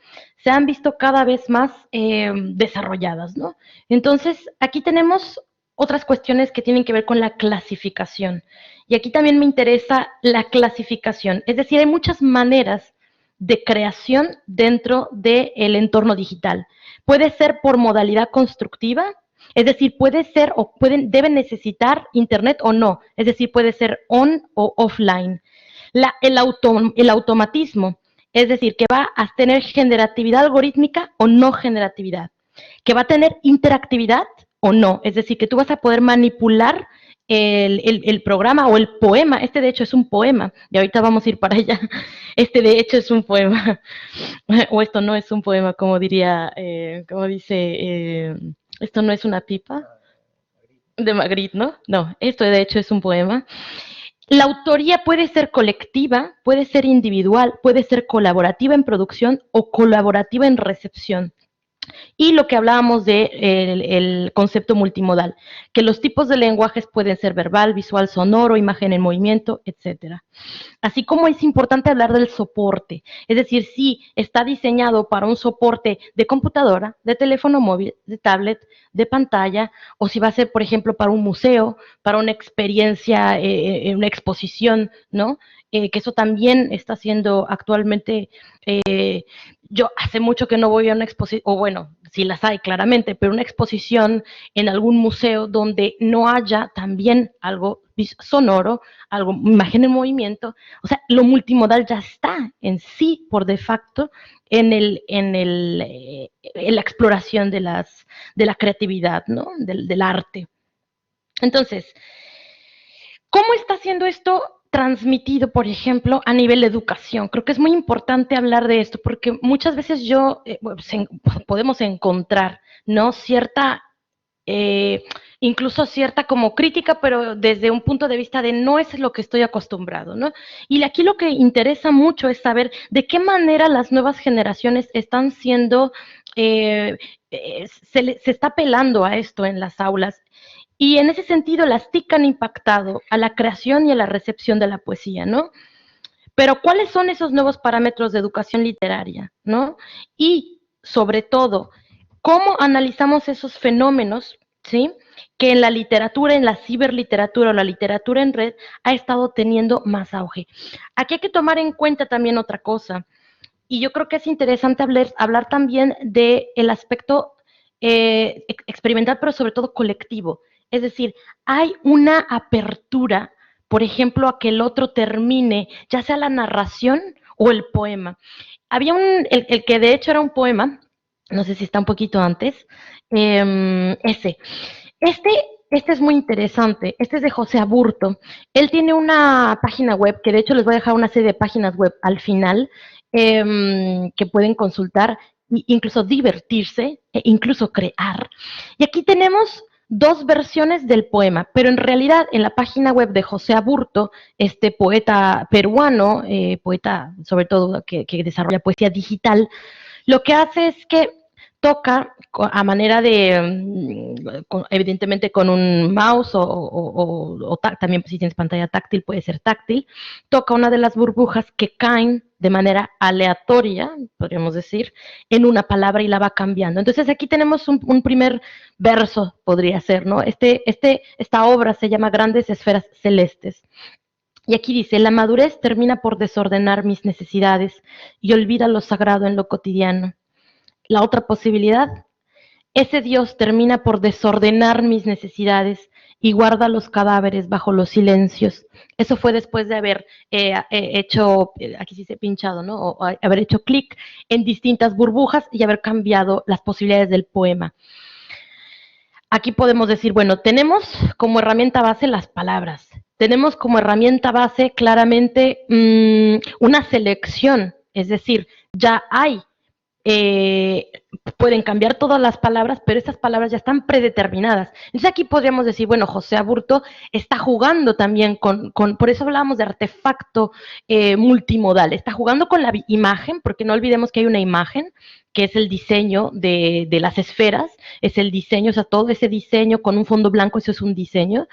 se han visto cada vez más desarrolladas, ¿no? Entonces, aquí tenemos otras cuestiones que tienen que ver con la clasificación. Y aquí también me interesa la clasificación. Es decir, hay muchas maneras de creación dentro del entorno digital. Puede ser por modalidad constructiva, es decir, puede ser o deben necesitar internet o no, es decir, puede ser on o offline. El automatismo, es decir, que va a tener generatividad algorítmica o no generatividad, que va a tener interactividad o no, es decir, que tú vas a poder manipular el programa o el poema. Este de hecho es un poema, y ahorita vamos a ir para allá. Este de hecho es un poema, o esto no es un poema, como diría, como dice, esto no es una pipa de Magritte, ¿no? No, esto de hecho es un poema. La autoría puede ser colectiva, puede ser individual, puede ser colaborativa en producción o colaborativa en recepción. Y lo que hablábamos de el concepto multimodal, que los tipos de lenguajes pueden ser verbal, visual, sonoro, imagen en movimiento, etcétera. Así como es importante hablar del soporte, es decir, si está diseñado para un soporte de computadora, de teléfono móvil, de tablet, de pantalla, o si va a ser, por ejemplo, para un museo, para una experiencia, una exposición, ¿no? Que eso también está siendo actualmente, yo hace mucho que no voy a una exposición, o bueno, sí las hay claramente, pero una exposición en algún museo donde no haya también algo sonoro, algo, imagen en movimiento. O sea, lo multimodal ya está en sí por de facto en la exploración de la creatividad, ¿no? Del arte. Entonces, ¿cómo está siendo esto transmitido, por ejemplo, a nivel de educación? Creo que es muy importante hablar de esto, porque muchas veces podemos encontrar, ¿no? Cierta, incluso cierta como crítica, pero desde un punto de vista de no es lo que estoy acostumbrado, ¿no? Y aquí lo que interesa mucho es saber de qué manera las nuevas generaciones están siendo, se está apelando a esto en las aulas. Y en ese sentido, las TIC han impactado a la creación y a la recepción de la poesía, ¿no? Pero ¿cuáles son esos nuevos parámetros de educación literaria, ¿no? Y, sobre todo, ¿cómo analizamos esos fenómenos, ¿sí? Que en la literatura, en la ciberliteratura o la literatura en red, ha estado teniendo más auge. Aquí hay que tomar en cuenta también otra cosa, y yo creo que es interesante hablar también del aspecto experimental, pero sobre todo colectivo. Es decir, hay una apertura, por ejemplo, a que el otro termine, ya sea la narración o el poema. Había el que de hecho era un poema, no sé si está un poquito antes, ese. Este es muy interesante, este es de José Aburto. Él tiene una página web, que de hecho les voy a dejar una serie de páginas web al final, que pueden consultar, e incluso divertirse, e incluso crear. Y aquí tenemos dos versiones del poema, pero en realidad en la página web de José Aburto, este poeta peruano, poeta sobre todo que desarrolla poesía digital, lo que hace es que toca a manera de, evidentemente con un mouse o también si tienes pantalla táctil puede ser táctil, toca una de las burbujas que caen de manera aleatoria, podríamos decir, en una palabra y la va cambiando. Entonces aquí tenemos un primer verso, podría ser, ¿no? Esta obra se llama Grandes Esferas Celestes. Y aquí dice, la madurez termina por desordenar mis necesidades y olvida lo sagrado en lo cotidiano. La otra posibilidad, ese Dios termina por desordenar mis necesidades y guarda los cadáveres bajo los silencios. Eso fue después de haber hecho, aquí sí se ha pinchado, ¿no? O haber hecho clic en distintas burbujas y haber cambiado las posibilidades del poema. Aquí podemos decir, bueno, tenemos como herramienta base las palabras. Tenemos como herramienta base claramente una selección, es decir, ya hay, pueden cambiar todas las palabras, pero estas palabras ya están predeterminadas. Entonces aquí podríamos decir, bueno, José Aburto está jugando también por eso hablábamos de artefacto multimodal, está jugando con la imagen, porque no olvidemos que hay una imagen, que es el diseño de las esferas, es el diseño, o sea, todo ese diseño con un fondo blanco, eso es un diseño.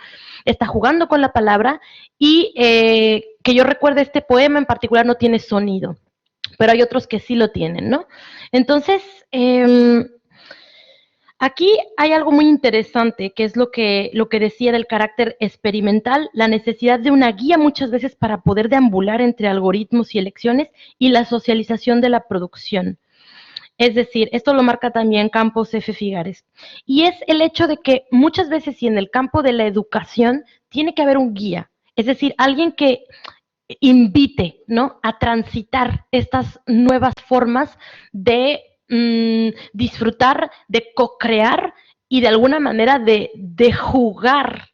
Está jugando con la palabra y que yo recuerde, este poema en particular no tiene sonido, pero hay otros que sí lo tienen, ¿no? Entonces, aquí hay algo muy interesante, que es lo que decía del carácter experimental, la necesidad de una guía muchas veces para poder deambular entre algoritmos y elecciones y la socialización de la producción. Es decir, esto lo marca también Campos F. Figares. Y es el hecho de que muchas veces, y en el campo de la educación, tiene que haber un guía. Es decir, alguien que invite, ¿no?, a transitar estas nuevas formas de disfrutar, de co-crear y de alguna manera de jugar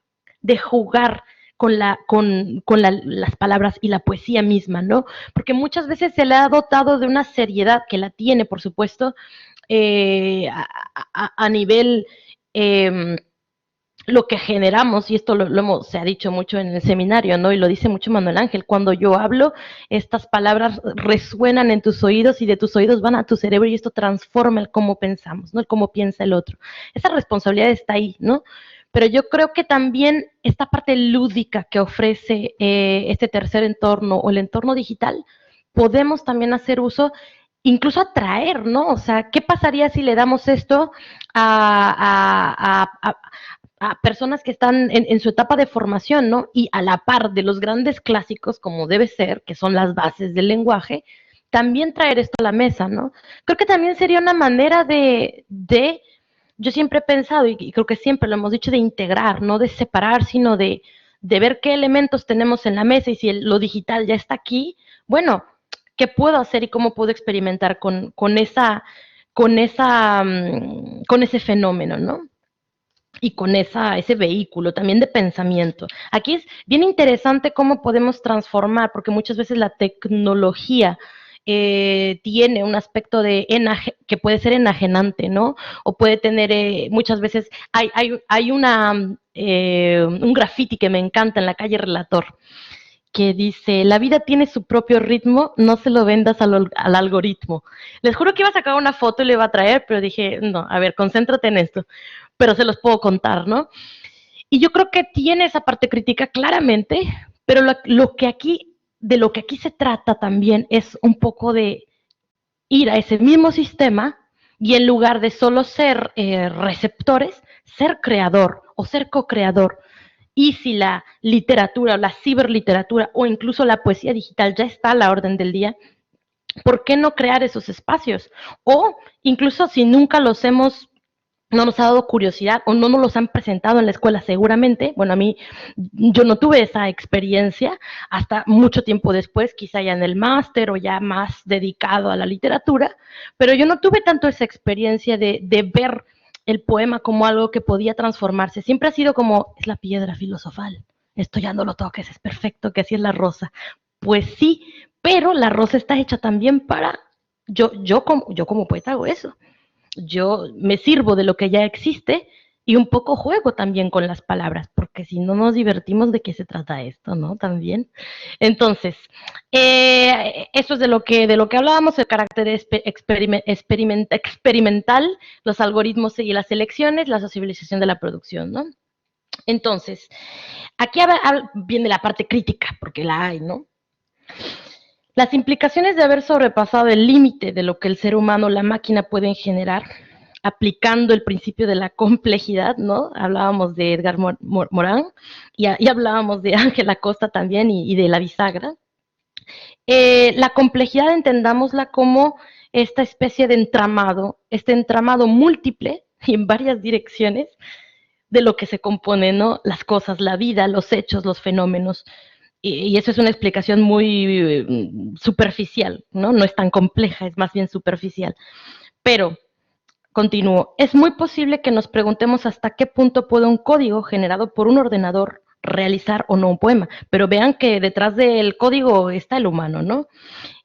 con las palabras y la poesía misma, ¿no? Porque muchas veces se le ha dotado de una seriedad que la tiene, por supuesto, a nivel lo que generamos, y esto se ha dicho mucho en el seminario, ¿no? Y lo dice mucho Manuel Ángel, cuando yo hablo, estas palabras resuenan en tus oídos y de tus oídos van a tu cerebro y esto transforma el cómo pensamos, ¿no? El cómo piensa el otro. Esa responsabilidad está ahí, ¿no? Pero yo creo que también esta parte lúdica que ofrece este tercer entorno o el entorno digital, podemos también hacer uso, incluso atraer, ¿no? O sea, ¿qué pasaría si le damos esto a personas que están en su etapa de formación, ¿no? Y a la par de los grandes clásicos, como debe ser, que son las bases del lenguaje, también traer esto a la mesa, ¿no? Creo que también sería una manera yo siempre he pensado, y creo que siempre lo hemos dicho, de integrar, no de separar, sino de ver qué elementos tenemos en la mesa y si lo digital ya está aquí, bueno, ¿qué puedo hacer y cómo puedo experimentar con ese fenómeno, ¿no? Y con ese vehículo también de pensamiento. Aquí es bien interesante cómo podemos transformar, porque muchas veces la tecnología tiene un aspecto que puede ser enajenante, ¿no? O puede tener, muchas veces, hay un graffiti que me encanta en la calle Relator, que dice, la vida tiene su propio ritmo, no se lo vendas al algoritmo. Les juro que iba a sacar una foto y le iba a traer, pero dije, no, a ver, concéntrate en esto. Pero se los puedo contar, ¿no? Y yo creo que tiene esa parte crítica claramente, pero de lo que aquí se trata también es un poco de ir a ese mismo sistema y en lugar de solo ser receptores, ser creador o ser co-creador. Y si la literatura o la ciberliteratura o incluso la poesía digital ya está a la orden del día, ¿por qué no crear esos espacios? O incluso si nunca no nos ha dado curiosidad o no nos los han presentado en la escuela seguramente, bueno, a mí, yo no tuve esa experiencia hasta mucho tiempo después, quizá ya en el máster o ya más dedicado a la literatura, pero yo no tuve tanto esa experiencia de ver el poema como algo que podía transformarse. Siempre ha sido como, es la piedra filosofal, esto ya no lo toques, es perfecto, que así es la rosa. Pues sí, pero la rosa está hecha también para, yo como poeta hago eso. Yo me sirvo de lo que ya existe y un poco juego también con las palabras, porque si no nos divertimos, ¿de qué se trata esto, no? También. Entonces, eso es de lo que hablábamos, el carácter experimental, los algoritmos y las elecciones, la socialización de la producción, ¿no? Entonces, aquí viene la parte crítica, porque la hay, ¿no? Las implicaciones de haber sobrepasado el límite de lo que el ser humano o la máquina pueden generar, aplicando el principio de la complejidad, ¿no? Hablábamos de Edgar Morán y hablábamos de Ángel Acosta también y de la bisagra. La complejidad entendámosla como esta especie de entramado, este entramado múltiple y en varias direcciones de lo que se compone, ¿no? Las cosas, la vida, los hechos, los fenómenos. Y eso es una explicación muy superficial, ¿no? No es tan compleja, es más bien superficial. Pero, continúo, es muy posible que nos preguntemos hasta qué punto puede un código generado por un ordenador realizar o no un poema. Pero vean que detrás del código está el humano, ¿no?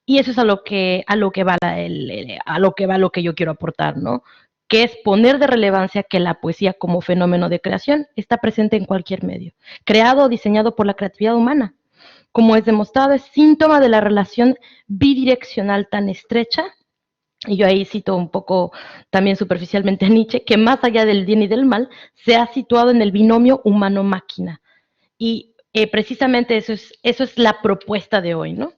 Y eso es a lo que va lo que yo quiero aportar, ¿no? Que es poner de relevancia que la poesía como fenómeno de creación está presente en cualquier medio, creado o diseñado por la creatividad humana. Como es demostrado, es síntoma de la relación bidireccional tan estrecha, y yo ahí cito un poco también superficialmente a Nietzsche, que más allá del bien y del mal, se ha situado en el binomio humano-máquina. Y precisamente eso es la propuesta de hoy, ¿no?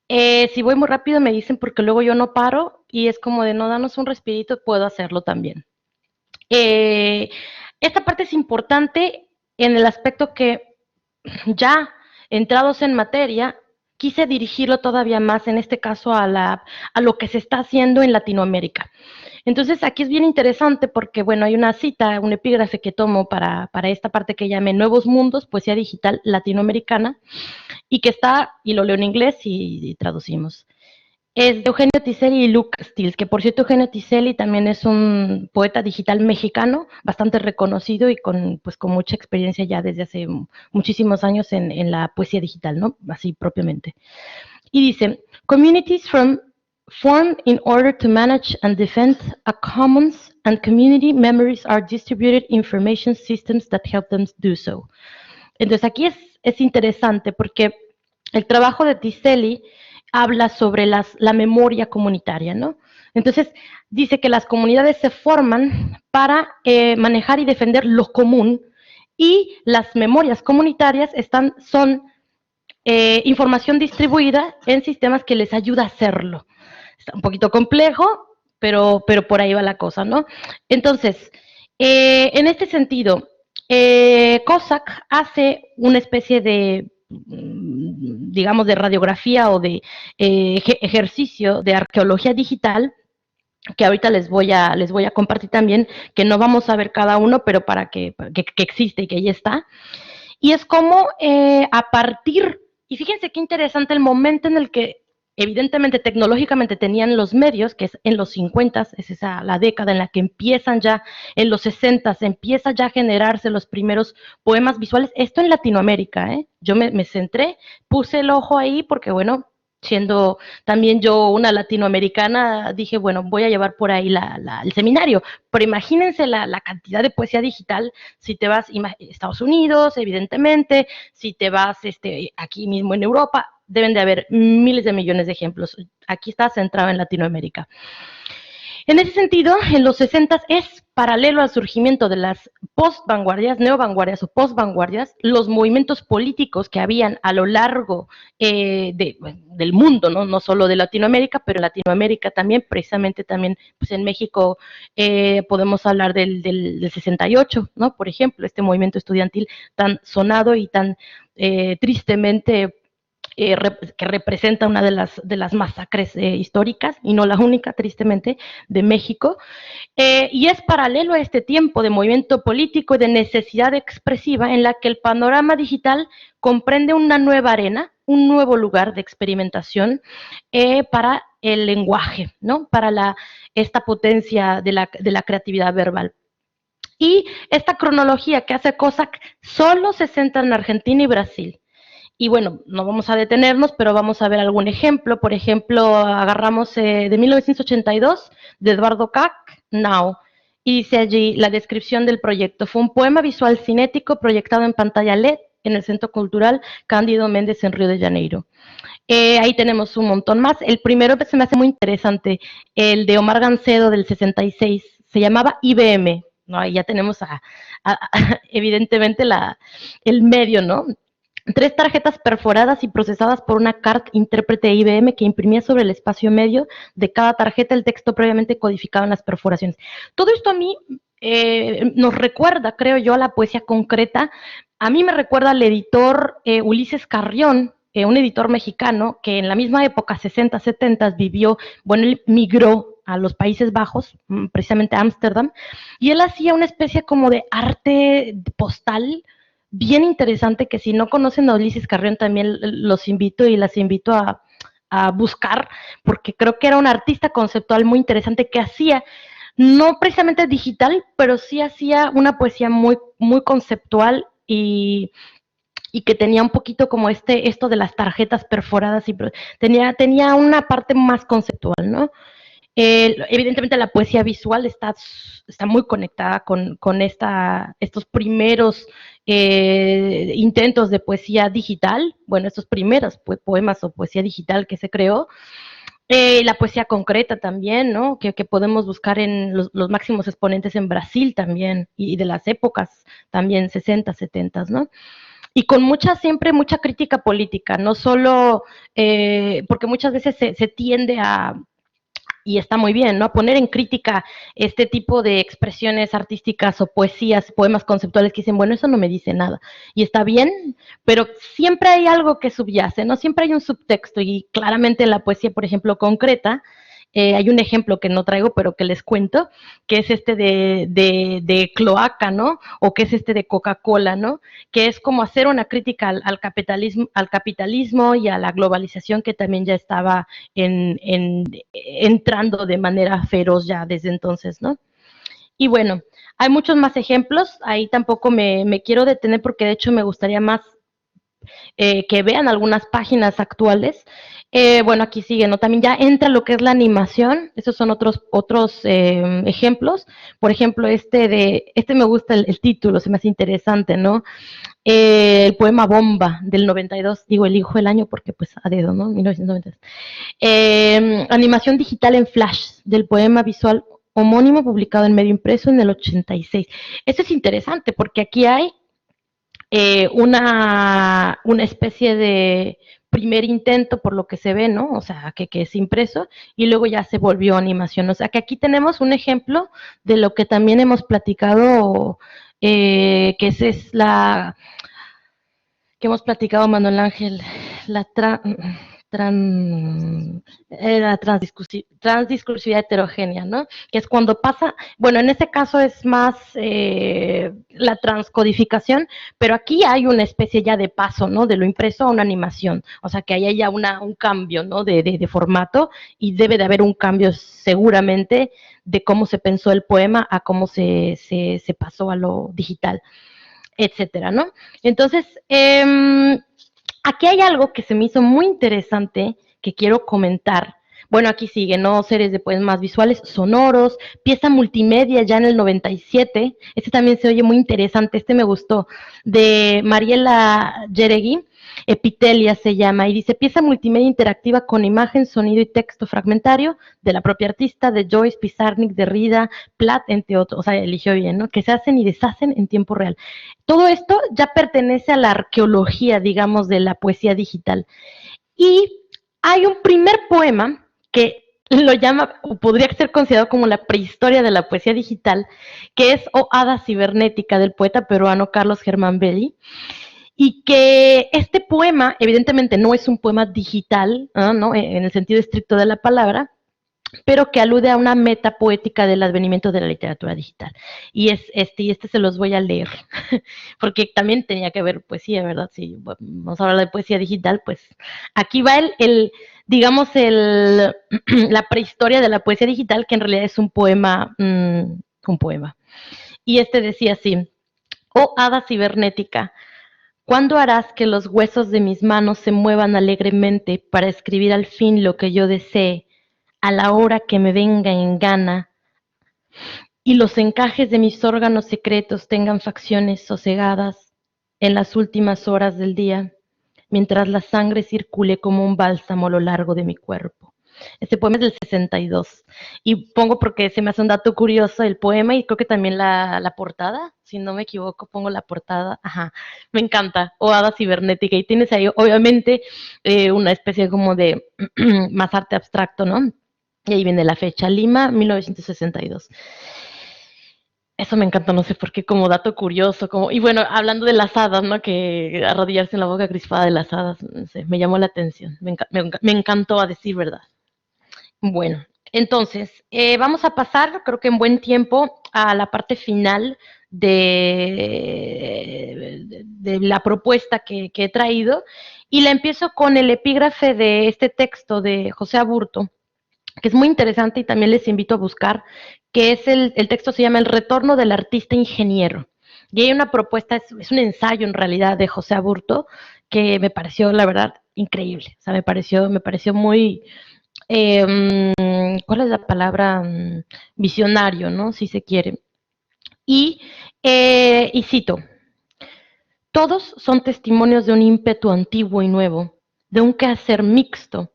Si voy muy rápido me dicen porque luego yo no paro y es como de no darnos un respirito, puedo hacerlo también. Esta parte es importante en el aspecto que ya entrados en materia, quise dirigirlo todavía más, en este caso, a lo que se está haciendo en Latinoamérica. Entonces, aquí es bien interesante porque, bueno, hay una cita, un epígrafe que tomo para esta parte que llamé Nuevos Mundos, poesía digital latinoamericana, y que está, y lo leo en inglés y traducimos. Es de Eugenio Tiselli y Lucas Stills, que por cierto Eugenio Tiselli también es un poeta digital mexicano, bastante reconocido y con mucha experiencia ya desde hace muchísimos años en la poesía digital, ¿no? Así propiamente. Y dice, communities formed in order to manage and defend a commons and community memories are distributed information systems that help them do so. Entonces aquí es interesante porque el trabajo de Tiselli habla sobre la memoria comunitaria, ¿no? Entonces, dice que las comunidades se forman para manejar y defender lo común y las memorias comunitarias son información distribuida en sistemas que les ayuda a hacerlo. Está un poquito complejo, pero por ahí va la cosa, ¿no? Entonces, en este sentido, Cossack hace una especie de digamos, de radiografía o de ejercicio de arqueología digital, que ahorita les voy a compartir también, que no vamos a ver cada uno, pero para que existe y que ya está. Y es como a partir, y fíjense qué interesante el momento en el que evidentemente tecnológicamente tenían los medios, que es en los 50, es esa la década en la que empiezan ya, en los 60 empieza ya a generarse los primeros poemas visuales, esto en Latinoamérica, yo me centré, puse el ojo ahí porque bueno, siendo también yo una latinoamericana, dije, bueno, voy a llevar por ahí el seminario, pero imagínense la cantidad de poesía digital, si te vas a Estados Unidos, evidentemente, si te vas aquí mismo en Europa, deben de haber miles de millones de ejemplos. Aquí está centrado en Latinoamérica. En ese sentido, en los 60 es paralelo al surgimiento de las post-vanguardias, neovanguardias o post-vanguardias, los movimientos políticos que habían a lo largo del mundo, ¿no? No solo de Latinoamérica, pero en Latinoamérica también, precisamente también pues en México podemos hablar del 68, ¿no? Por ejemplo, este movimiento estudiantil tan sonado y tan tristemente que representa una de las masacres históricas, y no la única, tristemente, de México, y es paralelo a este tiempo de movimiento político y de necesidad expresiva en la que el panorama digital comprende una nueva arena, un nuevo lugar de experimentación para el lenguaje, ¿no? Para esta potencia de la creatividad verbal. Y esta cronología que hace Cossack solo se centra en Argentina y Brasil. Y bueno, no vamos a detenernos, pero vamos a ver algún ejemplo. Por ejemplo, agarramos de 1982, de Eduardo Kac, Now. Y dice allí la descripción del proyecto. Fue un poema visual cinético proyectado en pantalla LED en el Centro Cultural Cándido Méndez en Río de Janeiro. Ahí tenemos un montón más. El primero que se me hace muy interesante, el de Omar Gancedo del 66, se llamaba IBM. ¿No? Ahí ya tenemos evidentemente el medio, ¿no? 3 tarjetas perforadas y procesadas por una CART intérprete IBM que imprimía sobre el espacio medio de cada tarjeta el texto previamente codificado en las perforaciones. Todo esto a mí nos recuerda, creo yo, a la poesía concreta. A mí me recuerda al editor Ulises Carrión, un editor mexicano que en la misma época, 60, 70, vivió, bueno, él migró a los Países Bajos, precisamente a Ámsterdam, y él hacía una especie como de arte postal bien interesante, que si no conocen a Ulises Carrión también los invito y las invito a buscar, porque creo que era un artista conceptual muy interesante que hacía, no precisamente digital, pero sí hacía una poesía muy, muy conceptual y que tenía un poquito como esto de las tarjetas perforadas, y tenía una parte más conceptual, ¿no? Evidentemente la poesía visual está muy conectada con estos primeros intentos de poesía digital, bueno, estos primeros poemas o poesía digital que se creó. La poesía concreta también, ¿no? Que podemos buscar en los máximos exponentes en Brasil también, y de las épocas también, 60, 70, ¿no? Y con siempre mucha crítica política, no solo, porque muchas veces se tiende y está muy bien, ¿no?, a poner en crítica este tipo de expresiones artísticas o poesías, poemas conceptuales que dicen, bueno, eso no me dice nada, y está bien, pero siempre hay algo que subyace, ¿no? Siempre hay un subtexto, y claramente en la poesía, por ejemplo, concreta, hay un ejemplo que no traigo, pero que les cuento, que es este de cloaca, ¿no? O que es este de Coca-Cola, ¿no? Que es como hacer una crítica al capitalismo y a la globalización que también ya estaba entrando de manera feroz ya desde entonces, ¿no? Y bueno, hay muchos más ejemplos, ahí tampoco me quiero detener porque de hecho me gustaría más que vean algunas páginas actuales. Bueno, aquí sigue, ¿no? También ya entra lo que es la animación, esos son otros ejemplos. Por ejemplo, este me gusta el título, se me hace interesante, ¿no? El poema Bomba del 92, digo, elijo el año porque pues a dedo, ¿no? 1992. Animación digital en Flash del poema visual homónimo publicado en medio impreso en el 86. Esto es interesante porque aquí hay una especie de primer intento por lo que se ve, ¿no? O sea, que es impreso y luego ya se volvió animación. O sea, que aquí tenemos un ejemplo de lo que también hemos platicado, que es que hemos platicado, Manuel Ángel, la transdiscursividad heterogénea, ¿no? Que es cuando pasa, bueno, en este caso es más la transcodificación, pero aquí hay una especie ya de paso, ¿no? De lo impreso a una animación, o sea, que hay ya un cambio, ¿no? De formato, y debe de haber un cambio seguramente de cómo se pensó el poema a cómo se pasó a lo digital, etcétera, ¿no? Entonces, aquí hay algo que se me hizo muy interesante que quiero comentar. Bueno, aquí sigue, ¿no? Series de poemas visuales, sonoros, pieza multimedia ya en el 97. Este también se oye muy interesante, este me gustó, de Mariela Yeregui, Epitelia se llama, y dice, pieza multimedia interactiva con imagen, sonido y texto fragmentario de la propia artista, de Joyce, Pizarnik, Derrida, Platt, entre otros, o sea, eligió bien, ¿no? Que se hacen y deshacen en tiempo real. Todo esto ya pertenece a la arqueología, digamos, de la poesía digital. Y hay un primer poema que lo llama, o podría ser considerado como la prehistoria de la poesía digital, que es O Hada Cibernética, del poeta peruano Carlos Germán Belli, y que este poema evidentemente no es un poema digital, ¿no? En el sentido estricto de la palabra, pero que alude a una meta poética del advenimiento de la literatura digital. Y este se los voy a leer, porque también tenía que ver poesía, ¿verdad? Si vamos a hablar de poesía digital, pues aquí va digamos, la prehistoria de la poesía digital, que en realidad es un poema. Y decía así: Oh hada cibernética, ¿cuándo harás que los huesos de mis manos se muevan alegremente para escribir al fin lo que yo desee, a la hora que me venga en gana, y los encajes de mis órganos secretos tengan facciones sosegadas en las últimas horas del día, mientras la sangre circule como un bálsamo a lo largo de mi cuerpo? Este poema es del 62, y pongo porque se me hace un dato curioso el poema, y creo que también la portada, si no me equivoco, pongo la portada, ajá, me encanta, O Hada Cibernética, y tienes ahí obviamente una especie como de más arte abstracto, ¿no? Y ahí viene la fecha, Lima, 1962. Eso me encanta, no sé por qué, como dato curioso, y bueno, hablando de las hadas, ¿no? Que arrodillarse en la boca crispada de las hadas, no sé, me llamó la atención, me encantó, a decir verdad. Bueno, Entonces, vamos a pasar, creo que en buen tiempo, a la parte final de la propuesta que he traído, y la empiezo con el epígrafe de este texto de José Aburto, que es muy interesante y también les invito a buscar, que es el texto se llama El retorno del artista ingeniero. Y hay una propuesta, es un ensayo en realidad de José Aburto, que me pareció, la verdad, increíble. O sea, me pareció muy, ¿cuál es la palabra? Visionario, ¿no? Si se quiere. Y cito, todos son testimonios de un ímpetu antiguo y nuevo, de un quehacer mixto,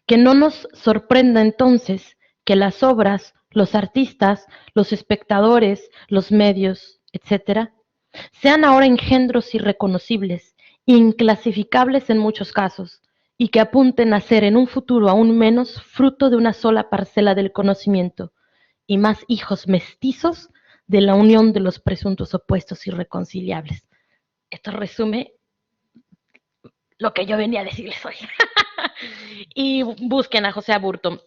que no nos sorprenda entonces que las obras, los artistas, los espectadores, los medios, etcétera, sean ahora engendros irreconocibles, inclasificables en muchos casos, y que apunten a ser en un futuro aún menos fruto de una sola parcela del conocimiento, y más hijos mestizos de la unión de los presuntos opuestos irreconciliables. Esto resume lo que yo venía a decirles hoy. Y busquen a José Aburto.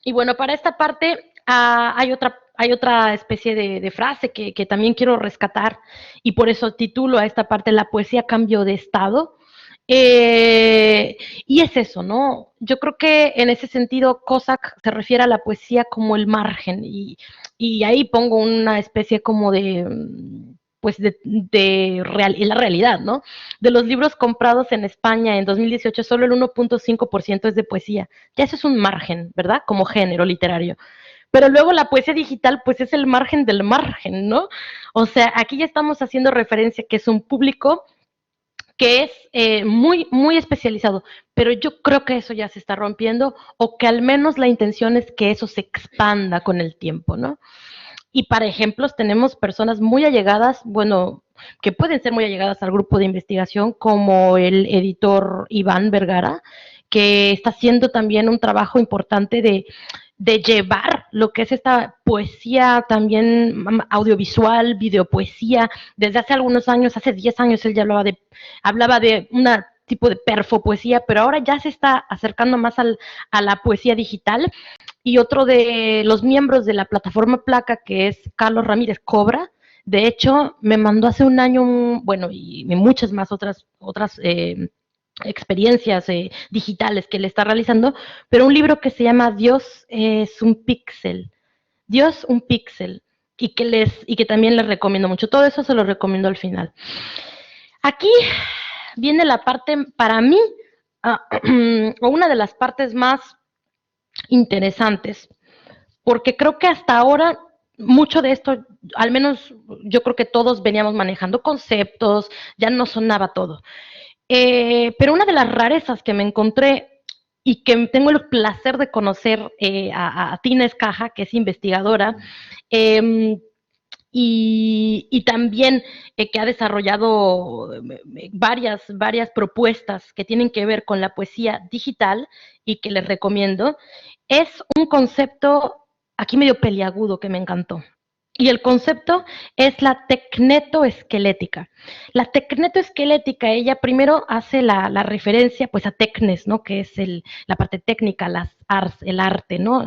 Y bueno, para esta parte hay otra especie de frase que también quiero rescatar, y por eso titulo a esta parte La poesía cambió de estado. Y es eso, ¿no? Yo creo que en ese sentido Cossack se refiere a la poesía como el margen, y ahí pongo una especie como de pues la realidad, ¿no? De los libros comprados en España en 2018, solo el 1.5% es de poesía. Ya eso es un margen, ¿verdad? Como género literario. Pero luego la poesía digital, pues es el margen del margen, ¿no? O sea, aquí ya estamos haciendo referencia que es un público que es muy, muy especializado, pero yo creo que eso ya se está rompiendo, o que al menos la intención es que eso se expanda con el tiempo, ¿no? Y para ejemplos tenemos personas muy allegadas, bueno, que pueden ser muy allegadas al grupo de investigación, como el editor Iván Vergara, que está haciendo también un trabajo importante de llevar lo que es esta poesía también audiovisual, videopoesía. Desde hace algunos años, hace 10 años, él ya hablaba de una tipo de perfopoesía, pero ahora ya se está acercando más a la poesía digital. Y otro de los miembros de la plataforma Placa, que es Carlos Ramírez Cobra, de hecho, me mandó hace un año, bueno, y muchas más otras experiencias digitales que le está realizando, pero un libro que se llama Dios es un píxel, Dios un píxel, y que también les recomiendo mucho. Todo eso se lo recomiendo al final. Aquí viene la parte, para mí, o una de las partes más interesantes, porque creo que hasta ahora mucho de esto, al menos yo creo que todos veníamos manejando conceptos, ya no sonaba todo. Pero una de las rarezas que me encontré y que tengo el placer de conocer a Tina Escaja, que es investigadora, y también que ha desarrollado varias propuestas que tienen que ver con la poesía digital y que les recomiendo, es un concepto aquí medio peliagudo que me encantó. Y el concepto es la tecnetoesquelética. La tecnetoesquelética, ella primero hace la referencia pues a tecnes, ¿no? Que es la parte técnica, las arts, el arte, ¿no?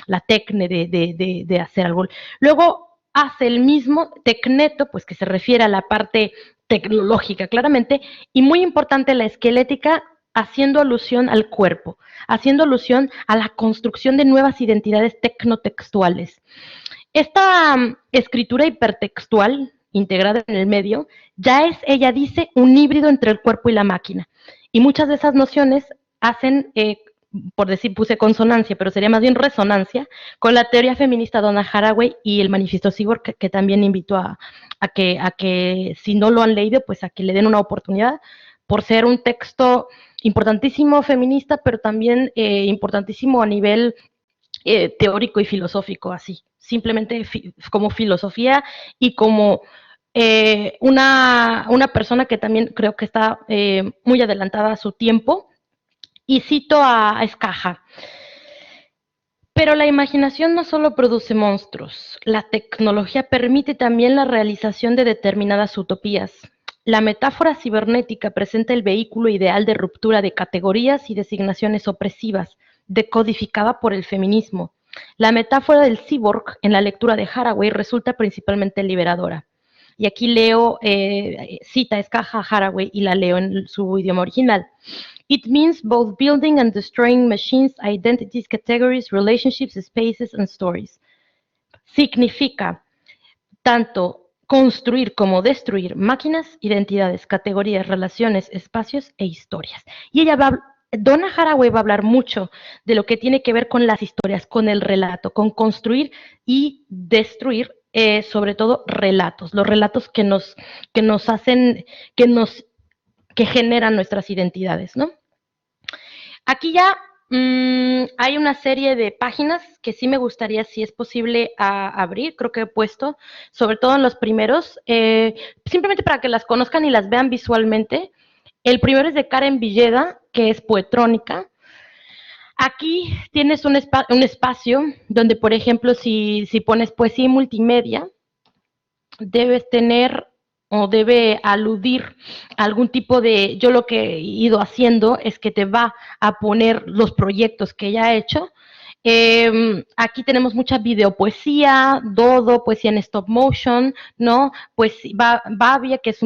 La tecne de hacer algo. Luego hace el mismo tecneto, pues que se refiere a la parte tecnológica, claramente, y muy importante la esquelética, haciendo alusión al cuerpo, haciendo alusión a la construcción de nuevas identidades tecnotextuales. Esta escritura hipertextual integrada en el medio ya es, ella dice, un híbrido entre el cuerpo y la máquina. Y muchas de esas nociones hacen, por decir, puse consonancia, pero sería más bien resonancia, con la teoría feminista Donna Haraway y el manifiesto Cyborg, que también invito a que si no lo han leído, pues a que le den una oportunidad, por ser un texto importantísimo feminista, pero también importantísimo a nivel teórico y filosófico, así, simplemente como filosofía y como una persona que también creo que está muy adelantada a su tiempo. Y cito a Escaja: pero la imaginación no solo produce monstruos, la tecnología permite también la realización de determinadas utopías. La metáfora cibernética presenta el vehículo ideal de ruptura de categorías y designaciones opresivas, decodificada por el feminismo. La metáfora del cyborg en la lectura de Haraway resulta principalmente liberadora. Y aquí leo, cita Escaja Haraway y la leo en su idioma original. It means both building and destroying machines, identities, categories, relationships, spaces, and stories. Significa tanto construir como destruir máquinas, identidades, categorías, relaciones, espacios e historias. Y Donna Haraway va a hablar mucho de lo que tiene que ver con las historias, con el relato, con construir y destruir, sobre todo relatos, los relatos que nos hacen, que generan nuestras identidades, ¿no? Aquí ya hay una serie de páginas que sí me gustaría, si es posible, abrir. Creo que he puesto, sobre todo en los primeros, simplemente para que las conozcan y las vean visualmente. El primero es de Karen Villeda, que es poetrónica. Aquí tienes un espacio donde, por ejemplo, si pones poesía y multimedia, debes tener o debe aludir a algún tipo de, yo lo que he ido haciendo es que te va a poner los proyectos que ella ha hecho. Aquí tenemos mucha videopoesía, dodo, poesía en stop motion, ¿no? Pues Bavia, que es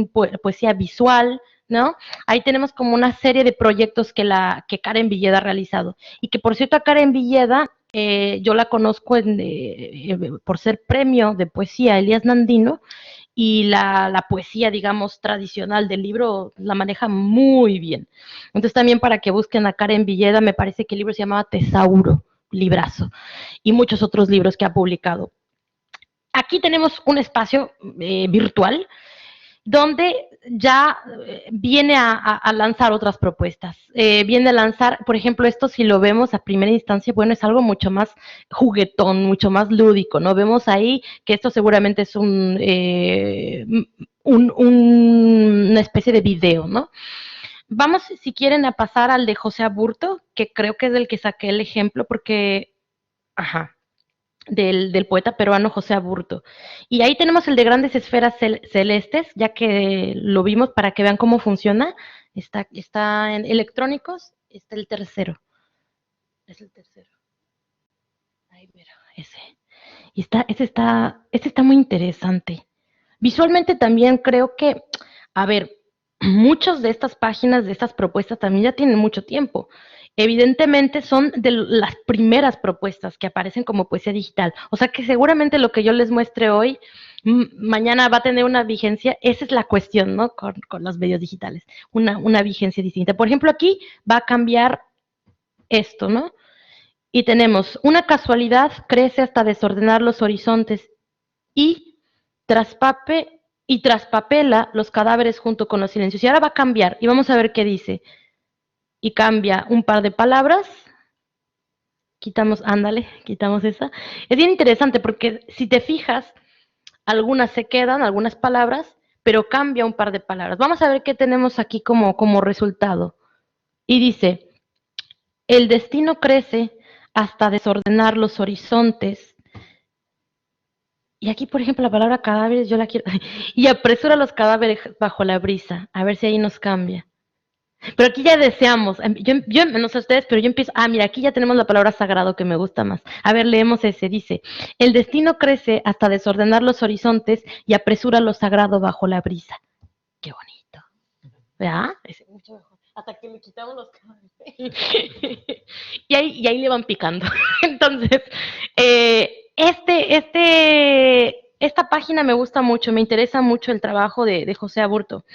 poesía visual, ¿no? Ahí tenemos como una serie de proyectos que Karen Villeda ha realizado. Y que, por cierto, a Karen Villeda yo la conozco por ser premio de poesía Elías Nandino, y la poesía, digamos, tradicional del libro la maneja muy bien. Entonces también para que busquen a Karen Villeda, me parece que el libro se llamaba Tesauro, librazo, y muchos otros libros que ha publicado. Aquí tenemos un espacio virtual donde ya viene a lanzar otras propuestas. Viene a lanzar, por ejemplo, esto si lo vemos a primera instancia, bueno, es algo mucho más juguetón, mucho más lúdico, ¿no? Vemos ahí que esto seguramente es una especie de video, ¿no? Vamos, si quieren, a pasar al de José Aburto, que creo que es del que saqué el ejemplo, porque, ajá, del poeta peruano José Aburto. Y ahí tenemos el de grandes esferas celestes, ya que lo vimos para que vean cómo funciona. Está en electrónicos, está el tercero. Es el tercero. Ahí verá, ese. Y ese está muy interesante. Visualmente también creo que, a ver, muchas de estas páginas, de estas propuestas también ya tienen mucho tiempo. Evidentemente son de las primeras propuestas que aparecen como poesía digital. O sea que seguramente lo que yo les muestre hoy, mañana va a tener una vigencia. Esa es la cuestión, ¿no? Con los medios digitales. Una vigencia distinta. Por ejemplo, aquí va a cambiar esto, ¿no? Y tenemos una casualidad, crece hasta desordenar los horizontes y traspapela los cadáveres junto con los silencios. Y ahora va a cambiar y vamos a ver qué dice. Y cambia un par de palabras. Quitamos esa. Es bien interesante porque si te fijas, algunas se quedan, algunas palabras, pero cambia un par de palabras. Vamos a ver qué tenemos aquí como resultado. Y dice, el destino crece hasta desordenar los horizontes. Y aquí, por ejemplo, la palabra cadáveres, yo la quiero. Y apresura los cadáveres bajo la brisa. A ver si ahí nos cambia. Pero aquí ya deseamos. Yo no sé ustedes, pero yo empiezo. Mira, aquí ya tenemos la palabra sagrado que me gusta más. A ver, leemos ese. Dice: el destino crece hasta desordenar los horizontes y apresura lo sagrado bajo la brisa. Qué bonito. ¿Verdad? Ese, mucho mejor. Hasta que le quitamos los cadáveres. y ahí le van picando. Entonces, esta página me gusta mucho, me interesa mucho el trabajo de José Aburto.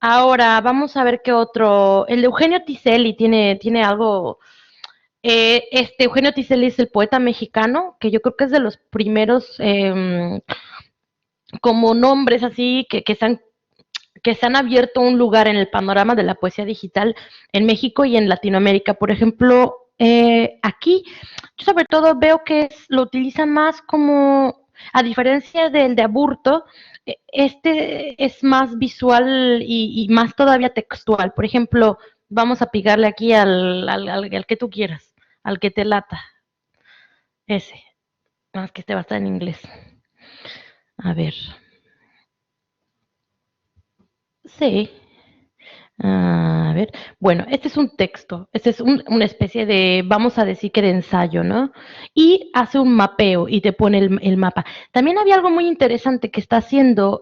Ahora, vamos a ver qué otro. El de Eugenio Tiselli tiene algo. Eugenio Tiselli es el poeta mexicano, que yo creo que es de los primeros como nombres así que se han abierto un lugar en el panorama de la poesía digital en México y en Latinoamérica. Por ejemplo, aquí yo sobre todo veo que lo utilizan más como, a diferencia del de Aburto, este es más visual y más todavía textual. Por ejemplo, vamos a picarle aquí al que tú quieras, al que te lata. Ese. Más que este va a estar en inglés. A ver. Sí. A ver, bueno, este es un texto, este es una especie de, vamos a decir que de ensayo, ¿no? Y hace un mapeo y te pone el mapa. También había algo muy interesante que está haciendo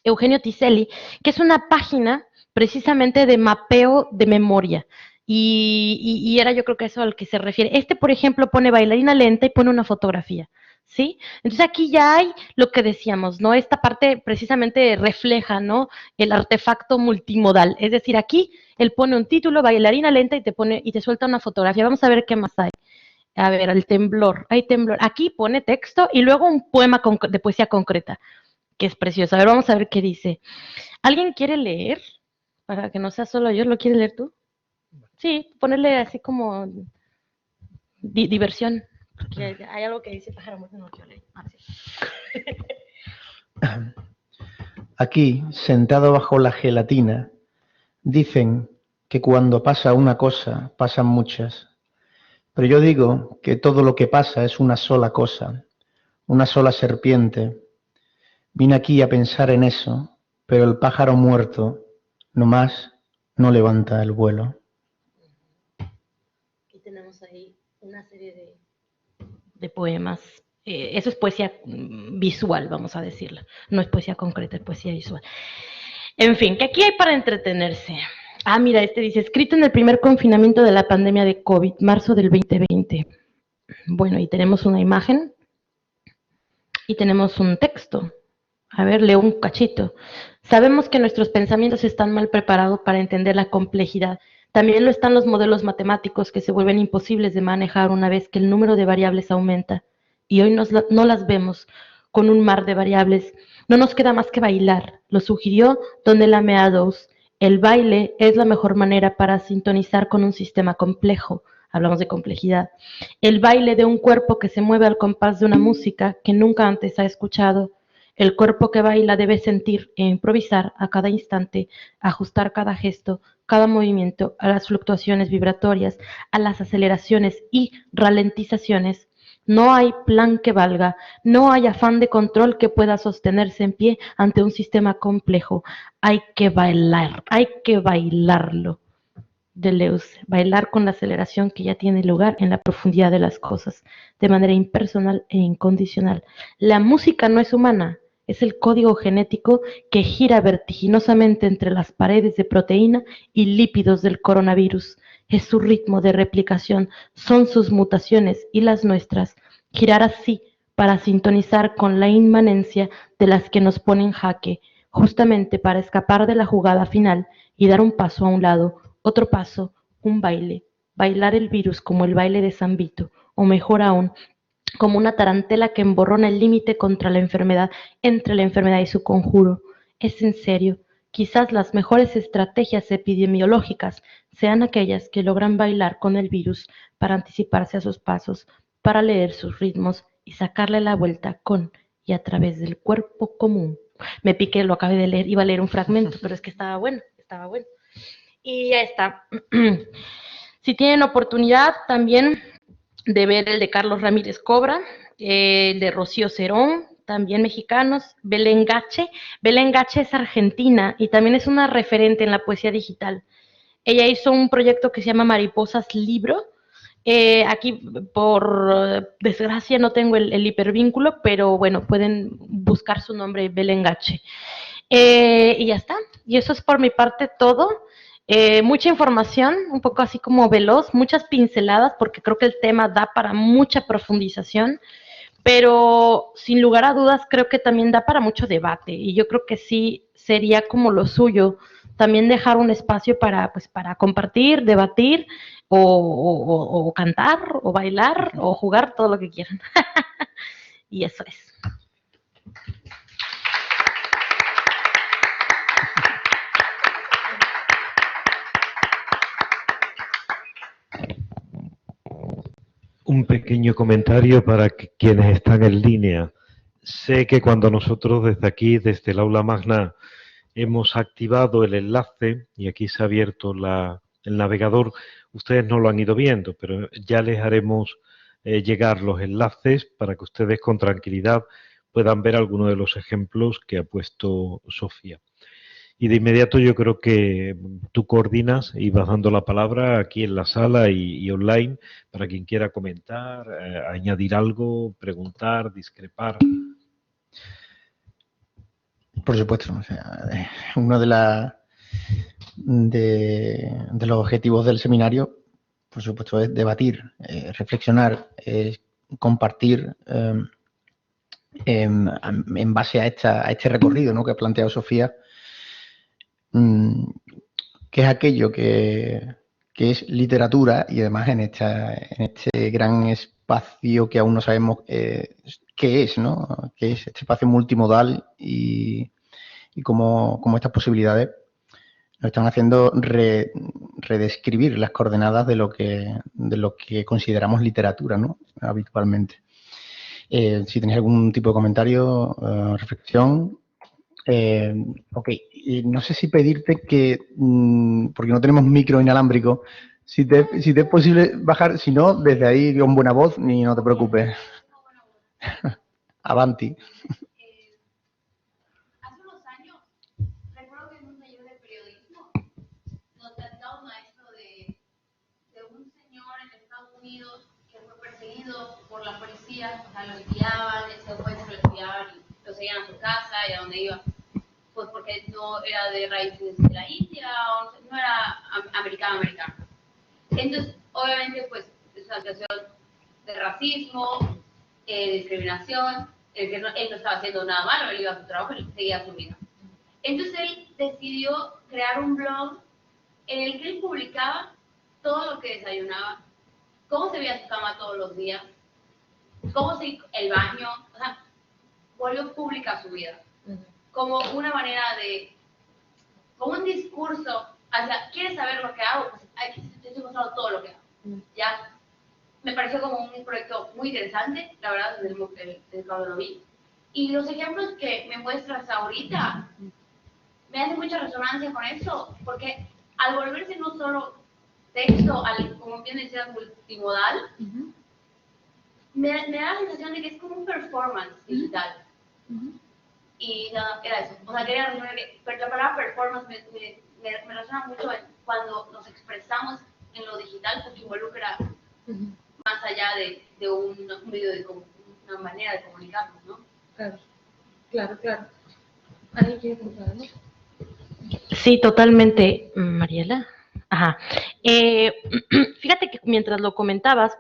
Eugenio Tiselli, que es una página precisamente de mapeo de memoria. Y era yo creo que eso al que se refiere. Este, por ejemplo, pone bailarina lenta y pone una fotografía. ¿Sí? Entonces aquí ya hay lo que decíamos, ¿no? Esta parte precisamente refleja, ¿no? El artefacto multimodal. Es decir, aquí él pone un título, bailarina lenta, y te pone, y te suelta una fotografía. Vamos a ver qué más hay. A ver, el temblor, hay temblor. Aquí pone texto y luego un poema de poesía concreta, que es precioso. A ver, vamos a ver qué dice. ¿Alguien quiere leer? Para que no sea solo yo, ¿lo quiere leer tú? Sí, ponerle así como diversión. Porque hay algo que dice pájaro muerto, no quiero leer. Ah, sí. Aquí, sentado bajo la gelatina, dicen que cuando pasa una cosa, pasan muchas. Pero yo digo que todo lo que pasa es una sola cosa, una sola serpiente. Vine aquí a pensar en eso, pero el pájaro muerto nomás no levanta el vuelo. Aquí tenemos ahí una serie de poemas. Eso es poesía visual, vamos a decirlo. No es poesía concreta, es poesía visual. En fin, ¿qué aquí hay para entretenerse? Ah, mira, este dice, escrito en el primer confinamiento de la pandemia de COVID, marzo del 2020. Bueno, y tenemos una imagen y tenemos un texto. A ver, leo un cachito. Sabemos que nuestros pensamientos están mal preparados para entender la complejidad. También lo están los modelos matemáticos que se vuelven imposibles de manejar una vez que el número de variables aumenta. Y hoy no las vemos con un mar de variables. No nos queda más que bailar, lo sugirió Donella Meadows. El baile es la mejor manera para sintonizar con un sistema complejo. Hablamos de complejidad. El baile de un cuerpo que se mueve al compás de una música que nunca antes ha escuchado. El cuerpo que baila debe sentir e improvisar a cada instante, ajustar cada gesto, cada movimiento a las fluctuaciones vibratorias, a las aceleraciones y ralentizaciones. No hay plan que valga, no hay afán de control que pueda sostenerse en pie ante un sistema complejo. Hay que bailarlo. Deleuze, bailar con la aceleración que ya tiene lugar en la profundidad de las cosas, de manera impersonal e incondicional. La música no es humana, es el código genético que gira vertiginosamente entre las paredes de proteína y lípidos del coronavirus. Es su ritmo de replicación, son sus mutaciones y las nuestras. Girar así para sintonizar con la inmanencia de las que nos ponen en jaque, justamente para escapar de la jugada final y dar un paso a un lado. Otro paso, un baile. Bailar el virus como el baile de San Vito, o mejor aún, como una tarantela que emborrona el límite contra la enfermedad, entre la enfermedad y su conjuro. Es en serio. Quizás las mejores estrategias epidemiológicas sean aquellas que logran bailar con el virus para anticiparse a sus pasos, para leer sus ritmos y sacarle la vuelta con y a través del cuerpo común. Me piqué, lo acabé de leer, iba a leer un fragmento, pero es que estaba bueno, estaba bueno. Y ya está. Si tienen oportunidad también de ver el de Carlos Ramírez Cobra, el de Rocío Cerón, también mexicanos, Belén Gache. Belén Gache es argentina y también es una referente en la poesía digital. Ella hizo un proyecto que se llama Mariposas Libro. Aquí, por desgracia, no tengo el hipervínculo, pero bueno, pueden buscar su nombre, Belén Gache. Y ya está. Y eso es por mi parte todo. Mucha información, un poco así como veloz, muchas pinceladas, porque creo que el tema da para mucha profundización, pero sin lugar a dudas creo que también da para mucho debate, y yo creo que sí sería como lo suyo, también dejar un espacio para, pues, para compartir, debatir, o cantar, o bailar, o jugar, todo lo que quieran. Y eso es. Un pequeño comentario para quienes están en línea. Sé que cuando nosotros desde aquí, desde el aula magna, hemos activado el enlace y aquí se ha abierto el navegador, ustedes no lo han ido viendo, pero ya les haremos llegar los enlaces para que ustedes con tranquilidad puedan ver algunos de los ejemplos que ha puesto Sofía. Y de inmediato yo creo que tú coordinas y vas dando la palabra aquí en la sala y online para quien quiera comentar, añadir algo, preguntar, discrepar. Por supuesto, o sea, uno de los objetivos del seminario, por supuesto, es debatir, reflexionar, compartir en base a este recorrido, ¿no?, que ha planteado Sofía, que es aquello que es literatura y además en este gran espacio que aún no sabemos qué es, ¿no?, que es este espacio multimodal y cómo estas posibilidades nos están haciendo redescribir las coordenadas de lo que consideramos literatura, ¿no?, habitualmente. Si tenéis algún tipo de comentario, reflexión. Ok, y no sé si pedirte que, porque no tenemos micro inalámbrico, si te es posible bajar, si no, desde ahí con buena voz, ni no te preocupes. Avanti. Hace unos años, recuerdo que en un taller de periodismo nos platicaba un maestro de un señor en Estados Unidos que fue perseguido por la policía, o sea, lo espiaban, ese juez lo espiaban y lo seguían a su casa y a donde iba, pues porque no era de raíces de la India, o no era americano. Entonces, obviamente, pues, es una situación de racismo, discriminación, él no estaba haciendo nada malo, él iba a su trabajo y seguía su vida. Entonces él decidió crear un blog en el que él publicaba todo lo que desayunaba, cómo se veía su cama todos los días, cómo el baño, o sea, volvió pública su vida, como una manera como un discurso, o sea, ¿quieres saber lo que hago? Pues te estoy mostrando todo lo que hago, ¿ya? Me pareció como un proyecto muy interesante, la verdad, desde cuando lo vi. Y los ejemplos que me muestras ahorita me hacen mucha resonancia con eso, porque al volverse no solo texto, como bien decías, multimodal, me da la sensación de que es como un performance digital. Y nada, era eso. O sea, quería resolver que la palabra performance me resuena mucho cuando nos expresamos en lo digital, porque involucra más allá de un medio de una manera de comunicarnos, ¿no? Claro. ¿Alguien quiere preguntar algo? Sí, totalmente, Mariela. Ajá. Fíjate que mientras lo comentabas,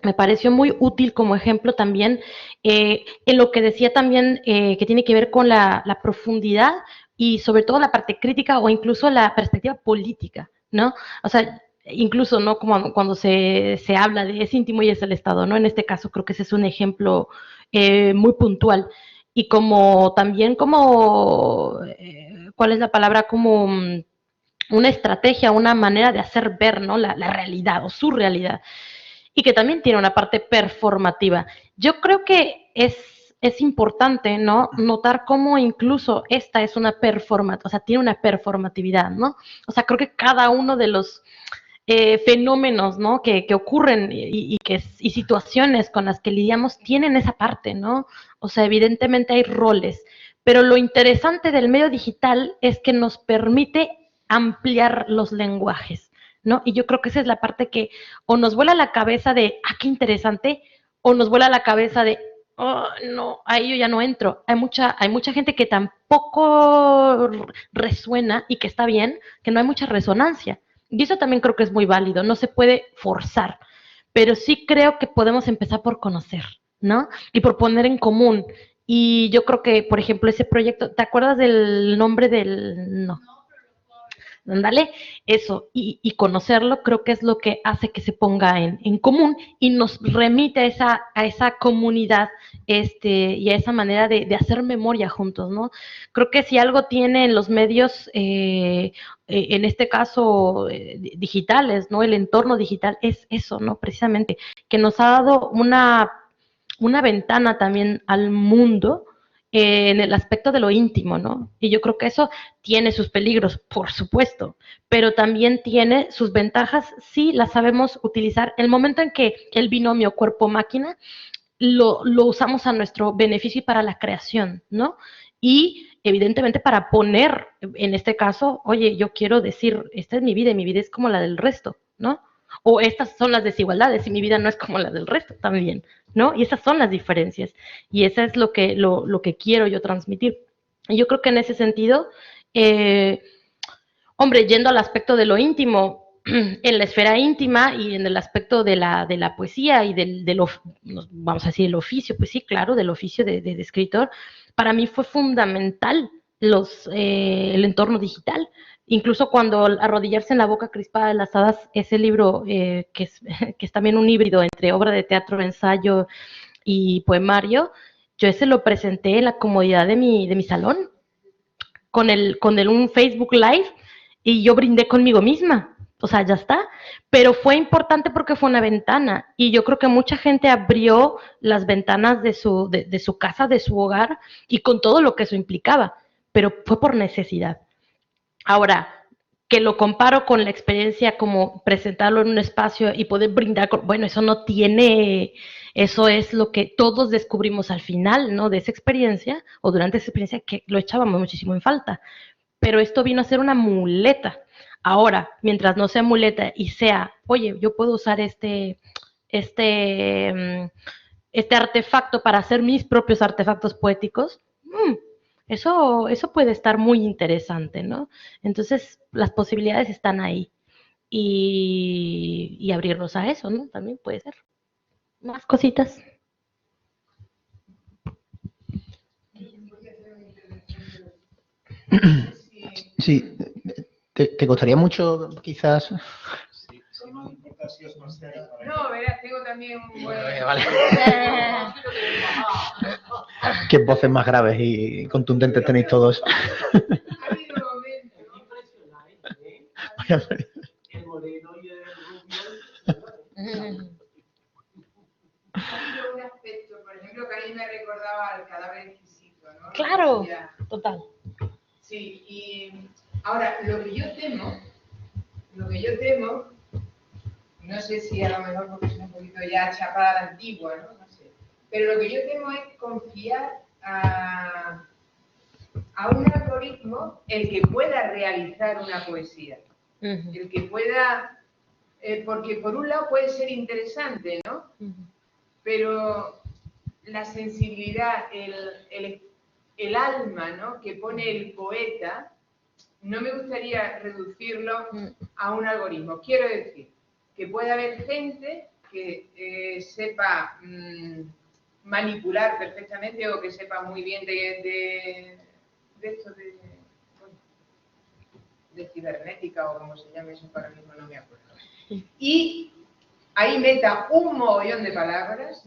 me pareció muy útil como ejemplo también en lo que decía también que tiene que ver con la profundidad y sobre todo la parte crítica o incluso la perspectiva política, ¿no? O sea, incluso, ¿no? Como cuando se habla de es íntimo y es el Estado, ¿no? En este caso creo que ese es un ejemplo muy puntual. Y como también ¿cuál es la palabra? Como una estrategia, una manera de hacer ver, ¿no? La realidad o su realidad. Y que también tiene una parte performativa. Yo creo que es importante, ¿no?, notar cómo incluso esta es una o sea, tiene una performatividad, ¿no? O sea, creo que cada uno de los fenómenos, ¿no?, que ocurren y situaciones con las que lidiamos tienen esa parte, ¿no? O sea, evidentemente hay roles, pero lo interesante del medio digital es que nos permite ampliar los lenguajes, ¿no? Y yo creo que esa es la parte que o nos vuela la cabeza de, qué interesante, o nos vuela la cabeza de, oh, no, ahí yo ya no entro. Hay mucha gente que tampoco resuena y que está bien, que no hay mucha resonancia. Y eso también creo que es muy válido, no se puede forzar, pero sí creo que podemos empezar por conocer, ¿no? Y por poner en común. Y yo creo que, por ejemplo, ese proyecto, ¿te acuerdas del nombre del...? No. Ándale, eso, y conocerlo creo que es lo que hace que se ponga en común y nos remite a esa comunidad y a esa manera de hacer memoria juntos, ¿no? Creo que si algo tienen los medios, en este caso digitales, ¿no? El entorno digital es eso, ¿no? Precisamente, que nos ha dado una ventana también al mundo en el aspecto de lo íntimo, ¿no? Y yo creo que eso tiene sus peligros, por supuesto, pero también tiene sus ventajas si las sabemos utilizar. El momento en que el binomio cuerpo-máquina lo usamos a nuestro beneficio y para la creación, ¿no? y evidentemente para poner, en este caso, oye, yo quiero decir, esta es mi vida y mi vida es como la del resto, ¿no? O estas son las desigualdades y mi vida no es como la del resto también, ¿no? Y esas son las diferencias y eso es lo que quiero yo transmitir. Y yo creo que en ese sentido, hombre, yendo al aspecto de lo íntimo, en la esfera íntima y en el aspecto de la poesía y vamos a decir, el oficio, pues sí, claro, del oficio de escritor, para mí fue fundamental el entorno digital. Incluso cuando Arrodillarse en la boca crispada de las hadas, ese libro que es también un híbrido entre obra de teatro, ensayo y poemario, yo ese lo presenté en la comodidad de mi salón, con un Facebook Live, y yo brindé conmigo misma. O sea, ya está. Pero fue importante porque fue una ventana. Y yo creo que mucha gente abrió las ventanas de su casa, de su hogar, y con todo lo que eso implicaba. Pero fue por necesidad. Ahora, que lo comparo con la experiencia como presentarlo en un espacio y poder brindar, bueno, eso no tiene, eso es lo que todos descubrimos al final, ¿no? De esa experiencia, o durante esa experiencia, que lo echábamos muchísimo en falta. Pero esto vino a ser una muleta. Ahora, mientras no sea muleta y sea, oye, yo puedo usar este artefacto para hacer mis propios artefactos poéticos, eso puede estar muy interesante, ¿no? Entonces, las posibilidades están ahí. Y abrirnos a eso, ¿no? También puede ser. Más cositas. Sí, ¿te costaría mucho, quizás? No, verás, tengo también un buen... Vale. Qué voces más graves y contundentes tenéis todos. Ha habido momentos... El moreno y el rubio. Ha habido un aspecto, por ejemplo, que a mí me recordaba al cadáver exquisito, ¿no? Claro, total. Sí, y ahora, lo que yo temo, no sé si a lo mejor porque es un poquito ya chapada a la antigua, ¿no? No sé. Pero lo que yo temo es confiar a un algoritmo el que pueda realizar una poesía. El que pueda, porque por un lado puede ser interesante, ¿no? Pero la sensibilidad, el alma, ¿no?, que pone el poeta, no me gustaría reducirlo a un algoritmo. Quiero decir, que puede haber gente que sepa manipular perfectamente o que sepa muy bien de esto de cibernética o como se llame eso, para mismo no me acuerdo. Y ahí meta un mogollón de palabras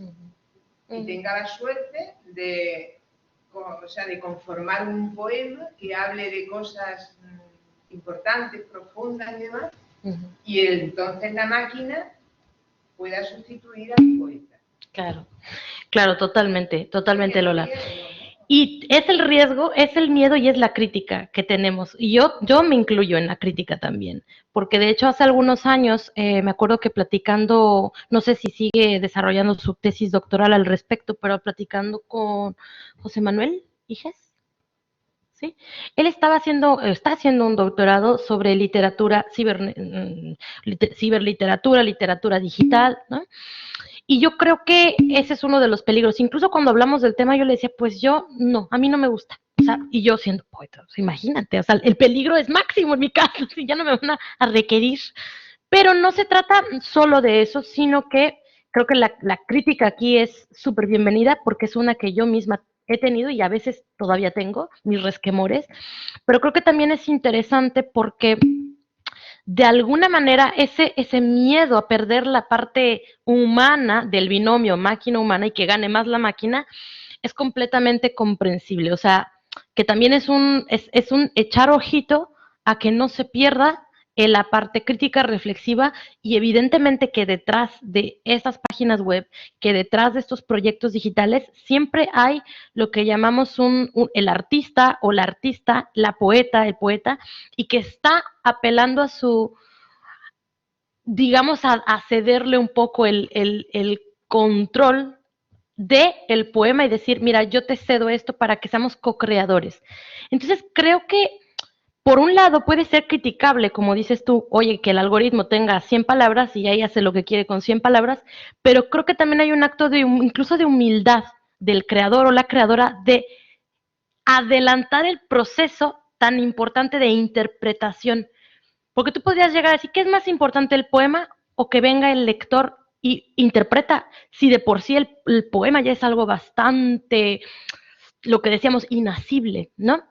y tenga la suerte de conformar un poema que hable de cosas importantes, profundas y demás, y entonces la máquina pueda sustituir al poeta. Claro, totalmente, Lola. Y es el riesgo, es el miedo y es la crítica que tenemos. Y yo me incluyo en la crítica también, porque de hecho hace algunos años me acuerdo que platicando, no sé si sigue desarrollando su tesis doctoral al respecto, pero platicando con José Manuel Iges, ¿sí? Él está haciendo un doctorado sobre literatura, ciberliteratura, literatura digital, ¿no? Y yo creo que ese es uno de los peligros. Incluso cuando hablamos del tema, yo le decía, pues a mí no me gusta. O sea, y yo siendo poeta, o sea, imagínate, o sea, el peligro es máximo en mi caso, si ya no me van a requerir. Pero no se trata solo de eso, sino que creo que la crítica aquí es súper bienvenida porque es una que yo misma he tenido y a veces todavía tengo mis resquemores, pero creo que también es interesante porque de alguna manera ese miedo a perder la parte humana del binomio máquina-humana y que gane más la máquina es completamente comprensible. O sea, que también es un echar ojito a que no se pierda en la parte crítica reflexiva y evidentemente que detrás de estas páginas web, que detrás de estos proyectos digitales, siempre hay lo que llamamos el artista o la artista, la poeta, el poeta, y que está apelando a digamos, a cederle un poco el control de el poema y decir, mira, yo te cedo esto para que seamos co-creadores. Entonces, creo que por un lado puede ser criticable, como dices tú, oye, que el algoritmo tenga 100 palabras y ahí hace lo que quiere con 100 palabras, pero creo que también hay un acto de incluso de humildad del creador o la creadora de adelantar el proceso tan importante de interpretación. Porque tú podrías llegar a decir, ¿qué es más importante, el poema o que venga el lector y interpreta? Si de por sí el poema ya es algo bastante, lo que decíamos, inasible, ¿no?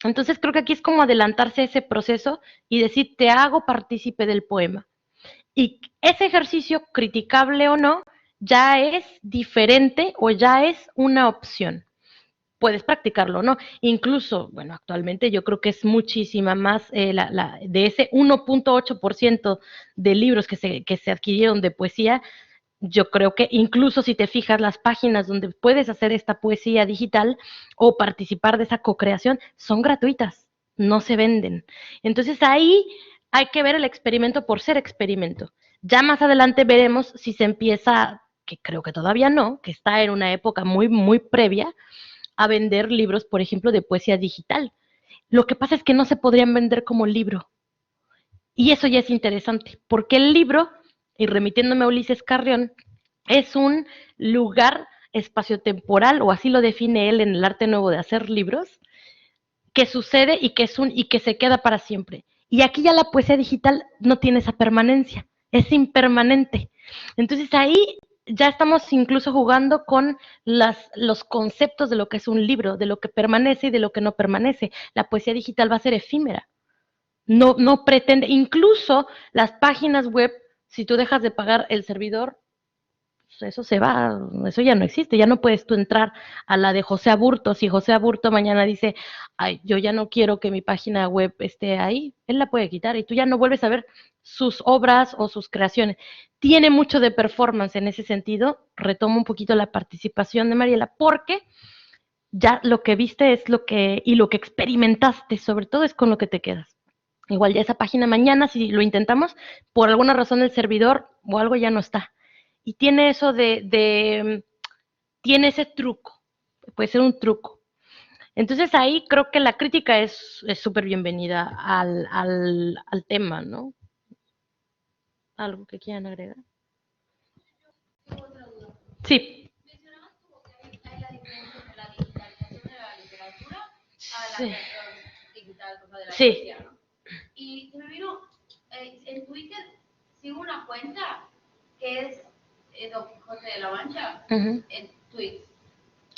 Entonces creo que aquí es como adelantarse a ese proceso y decir, te hago partícipe del poema. Y ese ejercicio, criticable o no, ya es diferente o ya es una opción. Puedes practicarlo, ¿no? Incluso, bueno, actualmente yo creo que es muchísima más, de ese 1.8% de libros que se adquirieron de poesía, yo creo que incluso si te fijas las páginas donde puedes hacer esta poesía digital o participar de esa co-creación, son gratuitas, no se venden. Entonces ahí hay que ver el experimento por ser experimento. Ya más adelante veremos si se empieza, que creo que todavía no, que está en una época muy, muy previa, a vender libros, por ejemplo, de poesía digital. Lo que pasa es que no se podrían vender como libro. Y eso ya es interesante, porque el libro, y remitiéndome a Ulises Carrión, es un lugar espaciotemporal, o así lo define él en el arte nuevo de hacer libros, que sucede y que se queda para siempre. Y aquí ya la poesía digital no tiene esa permanencia, es impermanente. Entonces ahí ya estamos incluso jugando con los conceptos de lo que es un libro, de lo que permanece y de lo que no permanece. La poesía digital va a ser efímera. No pretende, incluso las páginas web, si tú dejas de pagar el servidor, eso se va, eso ya no existe, ya no puedes tú entrar a la de José Aburto. Si José Aburto mañana dice, ay, yo ya no quiero que mi página web esté ahí, él la puede quitar y tú ya no vuelves a ver sus obras o sus creaciones. Tiene mucho de performance en ese sentido, retomo un poquito la participación de Mariela, porque ya lo que viste es y lo que experimentaste, sobre todo, es con lo que te quedas. Igual ya esa página mañana, si lo intentamos, por alguna razón el servidor o algo ya no está. Y tiene eso tiene ese truco, puede ser un truco. Entonces ahí creo que la crítica es súper bienvenida al tema, ¿no? ¿Algo que quieran agregar? Tengo otra duda. Sí. Mencionabas como que hay la diferencia entre la digitalización de la literatura a la Sí. creación digital, cosa de la Sí. poesía, ¿no? Y se me vino, en Twitter sigo una cuenta que es Don Quijote de la Mancha, en tweets.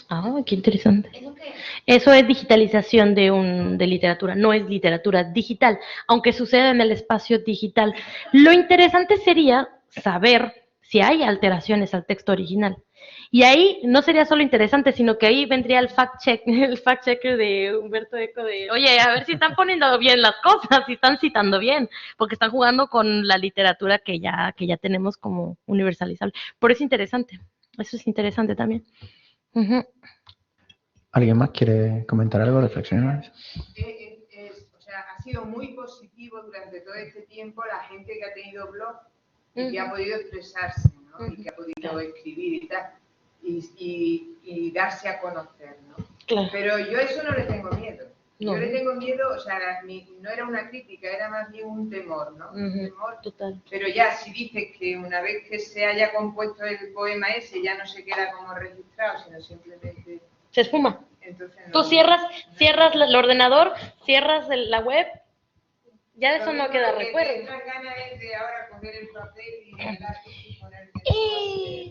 Ah, qué interesante. ¿Eso qué es? Eso es digitalización de literatura, no es literatura digital, aunque suceda en el espacio digital. Lo interesante sería saber si hay alteraciones al texto original. Y ahí no sería solo interesante, sino que ahí vendría el fact checker de Humberto Eco de, oye, a ver si están poniendo bien las cosas, si están citando bien, porque están jugando con la literatura que ya tenemos como universalizable. Pero es interesante, eso es interesante también. ¿Alguien más quiere comentar algo, reflexionar? O sea, ha sido muy positivo durante todo este tiempo la gente que ha tenido blog y que ha podido expresarse, ¿no? Y que ha podido escribir y tal, y darse a conocer, ¿no? Claro. Pero yo a eso no le tengo miedo. No. Yo le tengo miedo, o sea, no era una crítica, era más bien un temor, ¿no? Un temor. Total. Pero ya, si dices que una vez que se haya compuesto el poema ese, ya no se queda como registrado, sino simplemente... Se esfuma. Entonces, no, Tú cierras el ordenador, cierras la web, ya de eso no queda recuerdo. Las ganas es de ahora coger el papel y el lápiz y poner...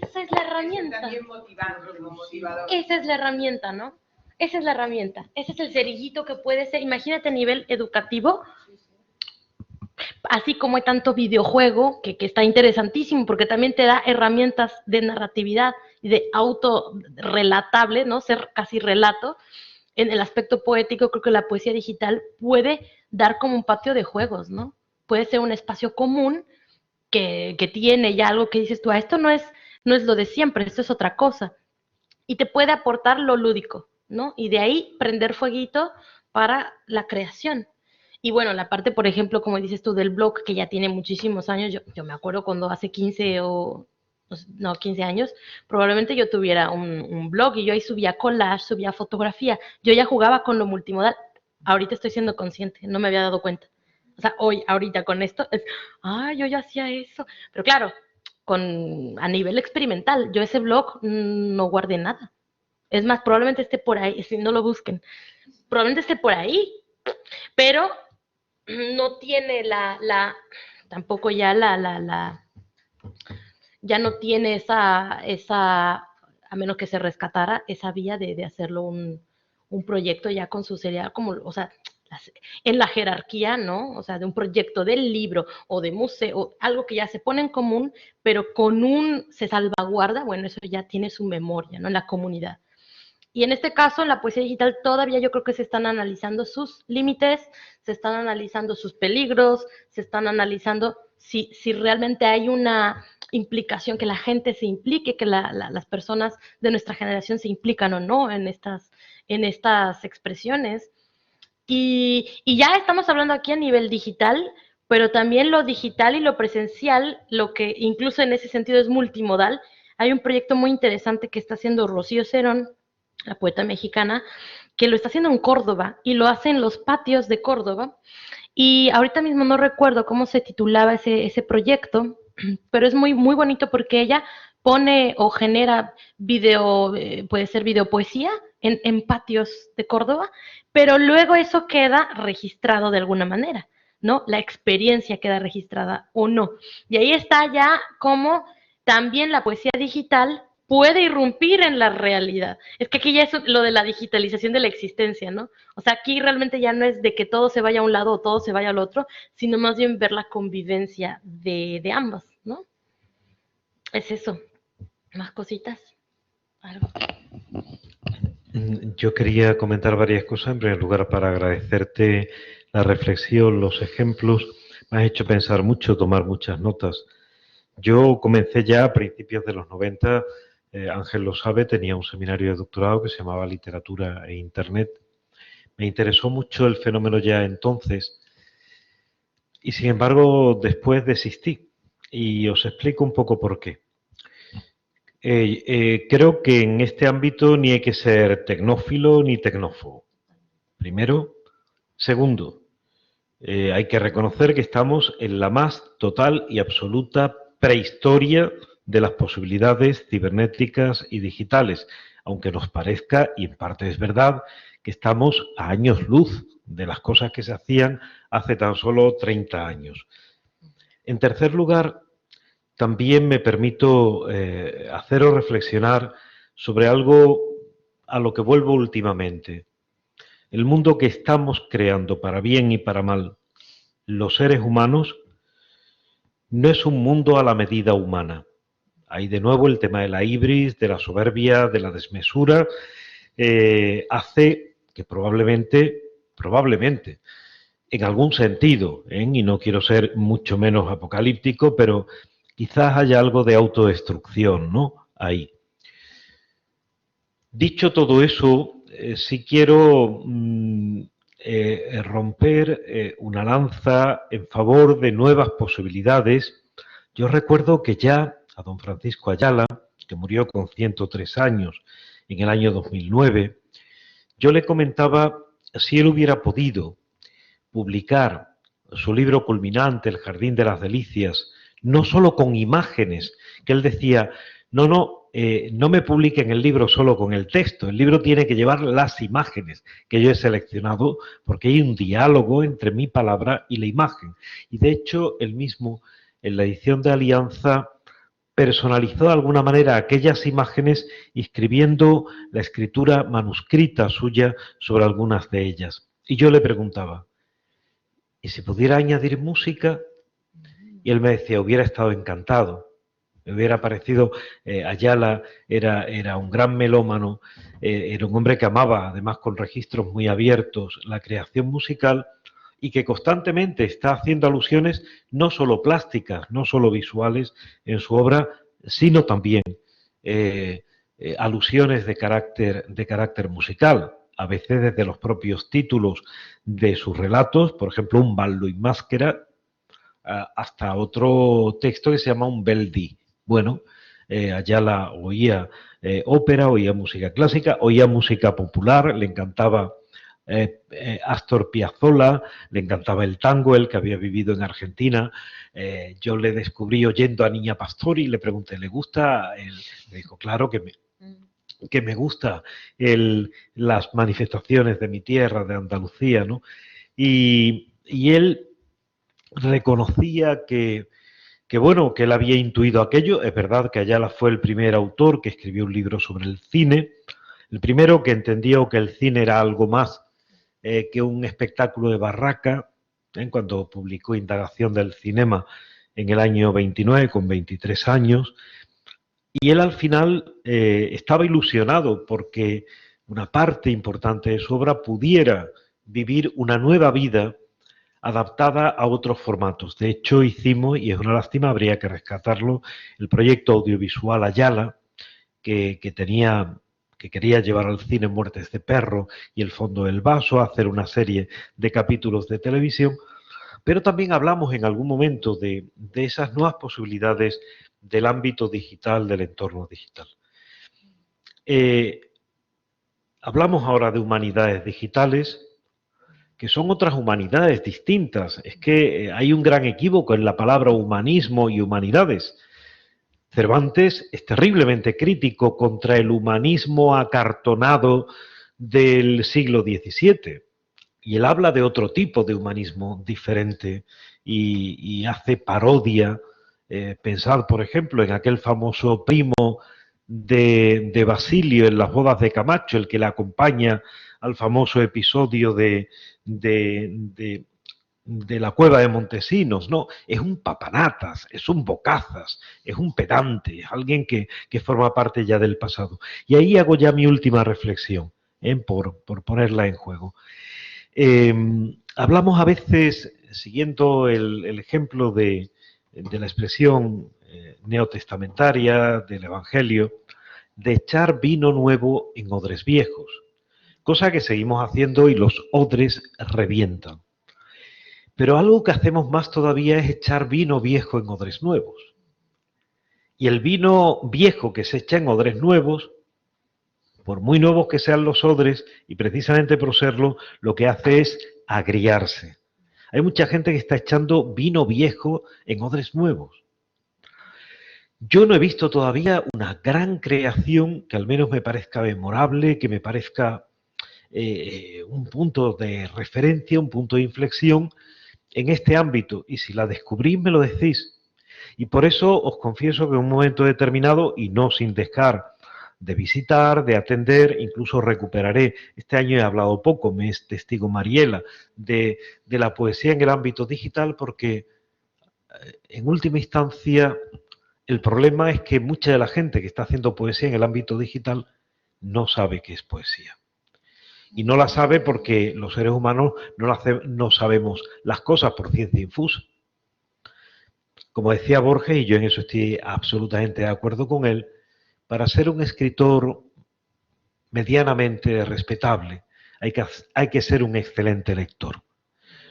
Esa es la herramienta. También motivante, como motivador. Esa es la herramienta, ¿no? Esa es la herramienta. Ese es el cerillito que puede ser. Imagínate a nivel educativo, así como hay tanto videojuego, que está interesantísimo, porque también te da herramientas de narratividad y de autorrelatable, ¿no? Ser casi relato. En el aspecto poético, creo que la poesía digital puede dar como un patio de juegos, ¿no? Puede ser un espacio común que tiene ya algo que dices tú, esto no es lo de siempre, esto es otra cosa. Y te puede aportar lo lúdico, ¿no? Y de ahí prender fueguito para la creación. Y bueno, la parte, por ejemplo, como dices tú, del blog, que ya tiene muchísimos años, yo me acuerdo cuando hace 15 o no, 15 años, probablemente yo tuviera un blog y yo ahí subía collage, subía fotografía. Yo ya jugaba con lo multimodal. Ahorita estoy siendo consciente, no me había dado cuenta. O sea, ahorita con esto, yo ya hacía eso. Pero claro, a nivel experimental, yo ese blog no guardé nada. Es más, probablemente esté por ahí, si no lo busquen, probablemente esté por ahí, pero no tiene tampoco ya ya no tiene a menos que se rescatara, esa vía de hacerlo un proyecto ya con su seriedad, como, o sea, en la jerarquía, ¿no? O sea, de un proyecto del libro o de museo, algo que ya se pone en común, pero se salvaguarda, bueno, eso ya tiene su memoria, ¿no? En la comunidad. Y en este caso, en la poesía digital, todavía yo creo que se están analizando sus límites, se están analizando sus peligros, se están analizando si realmente hay una implicación, que la gente se implique, que las personas de nuestra generación se implican o no en estas expresiones. Y ya estamos hablando aquí a nivel digital, pero también lo digital y lo presencial, lo que incluso en ese sentido es multimodal. Hay un proyecto muy interesante que está haciendo Rocío Cerón, la poeta mexicana, que lo está haciendo en Córdoba y lo hace en los patios de Córdoba. Y ahorita mismo no recuerdo cómo se titulaba ese proyecto, pero es muy, muy bonito porque ella pone o genera puede ser videopoesía en patios de Córdoba, pero luego eso queda registrado de alguna manera, ¿no? La experiencia queda registrada o no. Y ahí está ya como también la poesía digital puede irrumpir en la realidad. Es que aquí ya es lo de la digitalización de la existencia, ¿no? O sea, aquí realmente ya no es de que todo se vaya a un lado o todo se vaya al otro, sino más bien ver la convivencia de ambos, ¿no? Es eso. ¿Más cositas? ¿Algo? Yo quería comentar varias cosas. En primer lugar, para agradecerte la reflexión, los ejemplos. Me has hecho pensar mucho, tomar muchas notas. Yo comencé ya a principios de los 90, Ángel lo sabe, tenía un seminario de doctorado que se llamaba Literatura e Internet. Me interesó mucho el fenómeno ya entonces y, sin embargo, después desistí. Y os explico un poco por qué. Creo que en este ámbito ni hay que ser tecnófilo ni tecnófobo. Primero. Segundo, hay que reconocer que estamos en la más total y absoluta prehistoria de las posibilidades cibernéticas y digitales, aunque nos parezca, y en parte es verdad, que estamos a años luz de las cosas que se hacían hace tan solo 30 años. En tercer lugar, también me permito haceros reflexionar sobre algo a lo que vuelvo últimamente. El mundo que estamos creando, para bien y para mal, los seres humanos, no es un mundo a la medida humana. Hay de nuevo el tema de la hibris, de la soberbia, de la desmesura, hace que probablemente, en algún sentido, y no quiero ser mucho menos apocalíptico, pero quizás haya algo de autodestrucción, ¿no? Ahí. Dicho todo eso, sí quiero romper una lanza en favor de nuevas posibilidades. Yo recuerdo que ya a don Francisco Ayala, que murió con 103 años en el año 2009, yo le comentaba si él hubiera podido publicar su libro culminante, El Jardín de las Delicias, no solo con imágenes, que él decía, no me publiquen el libro solo con el texto, el libro tiene que llevar las imágenes que yo he seleccionado, porque hay un diálogo entre mi palabra y la imagen. Y de hecho, él mismo, en la edición de Alianza, personalizó de alguna manera aquellas imágenes, escribiendo la escritura manuscrita suya sobre algunas de ellas. Y yo le preguntaba, ¿y si pudiera añadir música? Y él me decía, hubiera estado encantado. Me hubiera parecido, Ayala era un gran melómano, era un hombre que amaba, además con registros muy abiertos, la creación musical y que constantemente está haciendo alusiones no solo plásticas, no solo visuales en su obra, sino también alusiones de carácter musical, a veces desde los propios títulos de sus relatos, por ejemplo, un ballo in maschera, hasta otro texto que se llama un bel dì. Bueno, Ayala oía ópera, oía música clásica, oía música popular, le encantaba Astor Piazzolla, le encantaba el tango, él que había vivido en Argentina. Yo le descubrí oyendo a Niña Pastori y le pregunté, ¿le gusta? Me dijo, claro que me gusta las manifestaciones de mi tierra, de Andalucía, ¿no? Y él reconocía bueno, que él había intuido aquello. Es verdad que Ayala fue el primer autor que escribió un libro sobre el cine, el primero que entendió que el cine era algo más que un espectáculo de barraca, cuando publicó Indagación del Cinema en el año 29, con 23 años. Y él al final estaba ilusionado porque una parte importante de su obra pudiera vivir una nueva vida adaptada a otros formatos. De hecho, hicimos, y es una lástima, habría que rescatarlo, el proyecto audiovisual Ayala, que quería llevar al cine Muertes de Perro y El fondo del vaso, hacer una serie de capítulos de televisión, pero también hablamos en algún momento de esas nuevas posibilidades del ámbito digital, del entorno digital. Hablamos ahora de humanidades digitales, que son otras humanidades distintas. Es que hay un gran equívoco en la palabra humanismo y humanidades. Cervantes es terriblemente crítico contra el humanismo acartonado del siglo XVII. Y él habla de otro tipo de humanismo diferente y hace parodia. Pensad, por ejemplo, en aquel famoso primo de Basilio en las bodas de Camacho, el que le acompaña al famoso episodio de la cueva de Montesinos. No, es un papanatas, es un bocazas, es un pedante, es alguien que forma parte ya del pasado. Y ahí hago ya mi última reflexión, por ponerla en juego. Hablamos a veces, siguiendo el ejemplo de la expresión neotestamentaria del Evangelio, de echar vino nuevo en odres viejos, cosa que seguimos haciendo y los odres revientan. Pero algo que hacemos más todavía es echar vino viejo en odres nuevos. Y el vino viejo que se echa en odres nuevos, por muy nuevos que sean los odres, y precisamente por serlo, lo que hace es agriarse. Hay mucha gente que está echando vino viejo en odres nuevos. Yo no he visto todavía una gran creación que al menos me parezca memorable, que me parezca un punto de referencia, un punto de inflexión en este ámbito. Y si la descubrís, me lo decís. Y por eso os confieso que en un momento determinado, y no sin dejar de visitar, de atender, incluso recuperaré, este año he hablado poco, me es testigo Mariela, de la poesía en el ámbito digital, porque en última instancia el problema es que mucha de la gente que está haciendo poesía en el ámbito digital no sabe qué es poesía. Y no la sabe porque los seres humanos no sabemos las cosas por ciencia infusa. Como decía Borges, y yo en eso estoy absolutamente de acuerdo con él, para ser un escritor medianamente respetable hay que ser un excelente lector.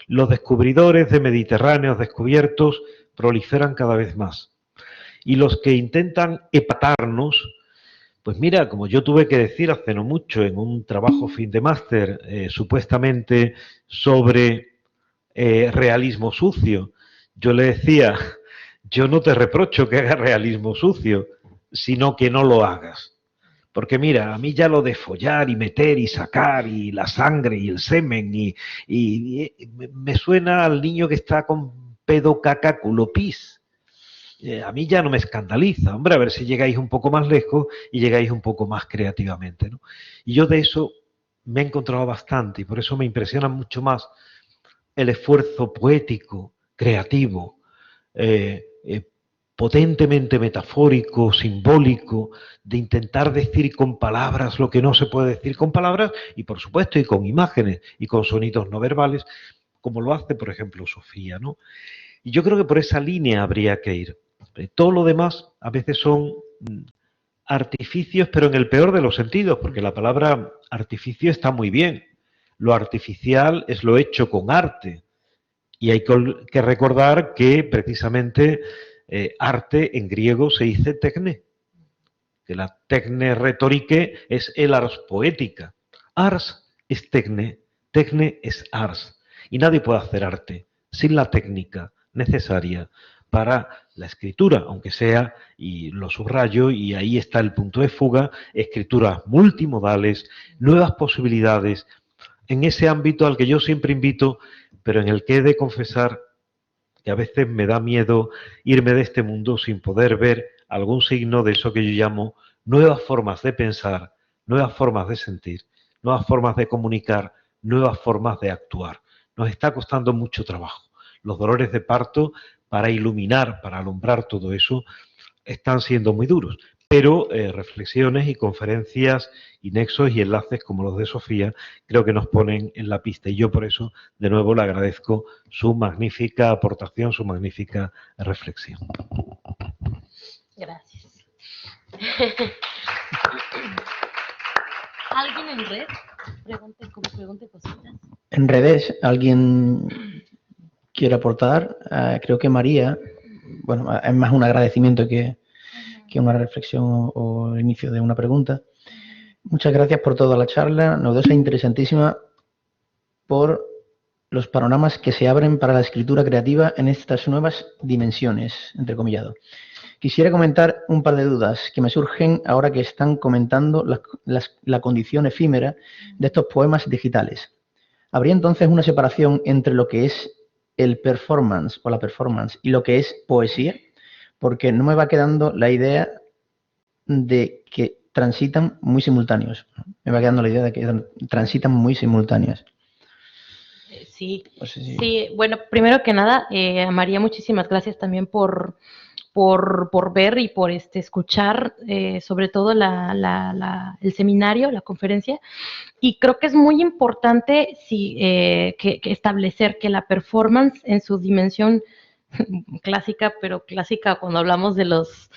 Los descubridores de Mediterráneos descubiertos proliferan cada vez más. Y los que intentan empatarnos, pues mira, como yo tuve que decir hace no mucho en un trabajo fin de máster, supuestamente sobre realismo sucio, yo le decía, yo no te reprocho que hagas realismo sucio, sino que no lo hagas. Porque mira, a mí ya lo de follar y meter y sacar y la sangre y el semen y me suena al niño que está con pedo, caca, culo, pis. A mí ya no me escandaliza. Hombre, a ver si llegáis un poco más lejos y llegáis un poco más creativamente, ¿no? Y yo de eso me he encontrado bastante y por eso me impresiona mucho más el esfuerzo poético, creativo, potentemente metafórico, simbólico, de intentar decir con palabras lo que no se puede decir con palabras y, por supuesto, y con imágenes y con sonidos no verbales, como lo hace, por ejemplo, Sofía, ¿no? Y yo creo que por esa línea habría que ir. Todo lo demás a veces son artificios, pero en el peor de los sentidos, porque la palabra artificio está muy bien. Lo artificial es lo hecho con arte. Y hay que recordar que precisamente arte en griego se dice tecne. que la tecne retorique es el ars poética. Ars es tecne es ars. Y nadie puede hacer arte sin la técnica necesaria para la escritura, aunque sea, y lo subrayo, y ahí está el punto de fuga, escrituras multimodales, nuevas posibilidades, en ese ámbito al que yo siempre invito, pero en el que he de confesar que a veces me da miedo irme de este mundo sin poder ver algún signo de eso que yo llamo nuevas formas de pensar, nuevas formas de sentir, nuevas formas de comunicar, nuevas formas de actuar. Nos está costando mucho trabajo. Los dolores de parto para iluminar, para alumbrar todo eso, están siendo muy duros. Pero reflexiones y conferencias y nexos y enlaces como los de Sofía creo que nos ponen en la pista. Y yo por eso, de nuevo, le agradezco su magnífica aportación, su magnífica reflexión. Gracias. ¿Alguien en red? Pregunte cositas. En redes, ¿alguien quiere aportar? Creo que María, bueno, es más un agradecimiento que una reflexión o el inicio de una pregunta. Muchas gracias por toda la charla, novedosa e interesantísima, por los panoramas que se abren para la escritura creativa en estas nuevas dimensiones, entrecomillado. Quisiera comentar un par de dudas que me surgen ahora que están comentando la condición efímera de estos poemas digitales. ¿Habría entonces una separación entre lo que es el performance o la performance y lo que es poesía? Porque no me va quedando la idea de que transitan muy simultáneos. Me va quedando la idea de que transitan muy simultáneas. Sí, No sé si... sí. Bueno, primero que nada, María, muchísimas gracias también por ver y por escuchar, sobre todo el seminario, la conferencia. Y creo que es muy importante que establecer que la performance en su dimensión clásica, pero clásica cuando hablamos de los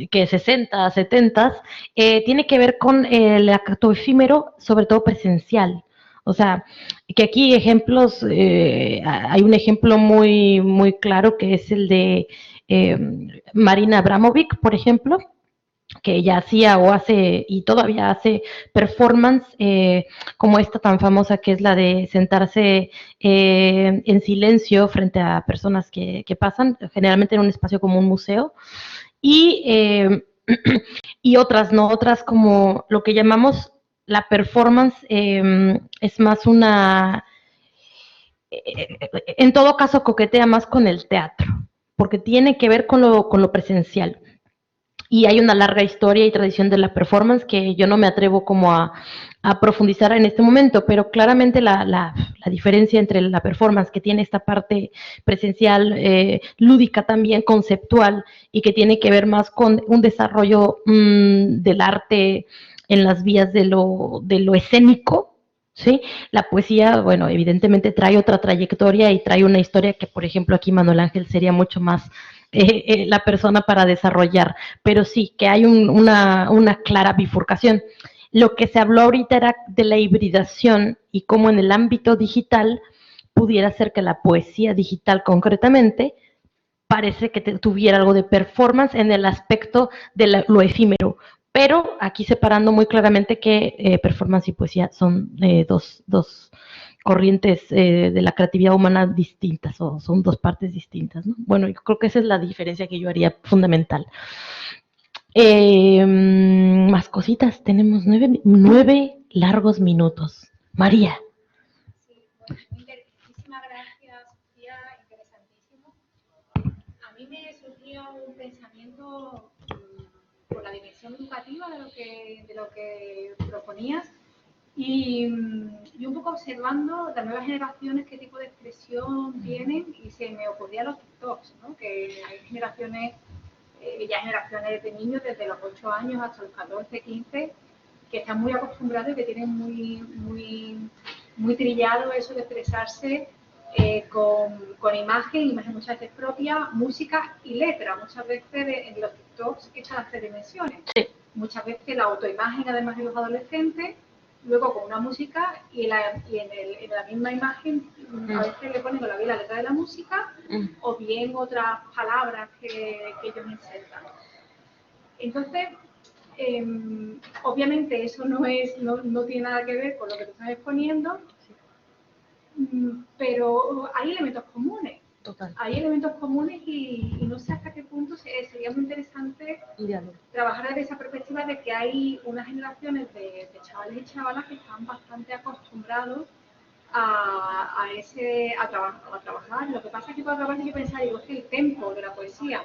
60, 70, tiene que ver con el acto efímero, sobre todo presencial. O sea, que aquí ejemplos, hay un ejemplo muy, muy claro que es el de Marina Abramovic, por ejemplo, que ella hacía o hace y todavía hace performance como esta tan famosa que es la de sentarse en silencio frente a personas que pasan, generalmente en un espacio como un museo, y, y otras, ¿no? Otras como lo que llamamos la performance es más en todo caso coquetea más con el teatro, porque tiene que ver con lo presencial. Y hay una larga historia y tradición de la performance que yo no me atrevo como a profundizar en este momento, pero claramente la diferencia entre la performance que tiene esta parte presencial, lúdica también, conceptual, y que tiene que ver más con un desarrollo del arte en las vías de lo escénico, ¿sí? La poesía, bueno, evidentemente trae otra trayectoria y trae una historia que, por ejemplo, aquí Manuel Ángel sería mucho más la persona para desarrollar, pero sí que hay una clara bifurcación. Lo que se habló ahorita era de la hibridación y cómo en el ámbito digital pudiera ser que la poesía digital concretamente parece que tuviera algo de performance en el aspecto de lo efímero, pero aquí separando muy claramente que performance y poesía son dos corrientes de la creatividad humana distintas, o son dos partes distintas, ¿no? Bueno, yo creo que esa es la diferencia que yo haría fundamental. Más cositas, tenemos 9 largos minutos. María. Sí, bueno, muchísimas gracias, Sofía, interesantísimo. A mí me surgió un pensamiento por la dimensión educativa de lo que proponías. Y un poco observando las nuevas generaciones, qué tipo de expresión tienen, y se me ocurrían los TikToks, ¿no? Que hay generaciones de niños desde los 8 años hasta los 14, 15, que están muy acostumbrados y que tienen muy trillado eso de expresarse con imagen muchas veces propia, música y letra. Muchas veces en los TikToks están las 3 dimensiones. Sí. Muchas veces la autoimagen, además de los adolescentes, luego con una música y en la misma imagen a veces le ponen la letra de la música o bien otras palabras que ellos insertan. Entonces, Obviamente eso no tiene nada que ver con lo que tú estás exponiendo, pero hay elementos comunes. Total. Hay elementos comunes y no sé hasta qué punto sería muy interesante trabajar desde esa perspectiva de que hay unas generaciones de chavales y chavalas que están bastante acostumbrados a trabajar. Lo que pasa es que por otra parte hay que pensar, digo, que el tempo de la poesía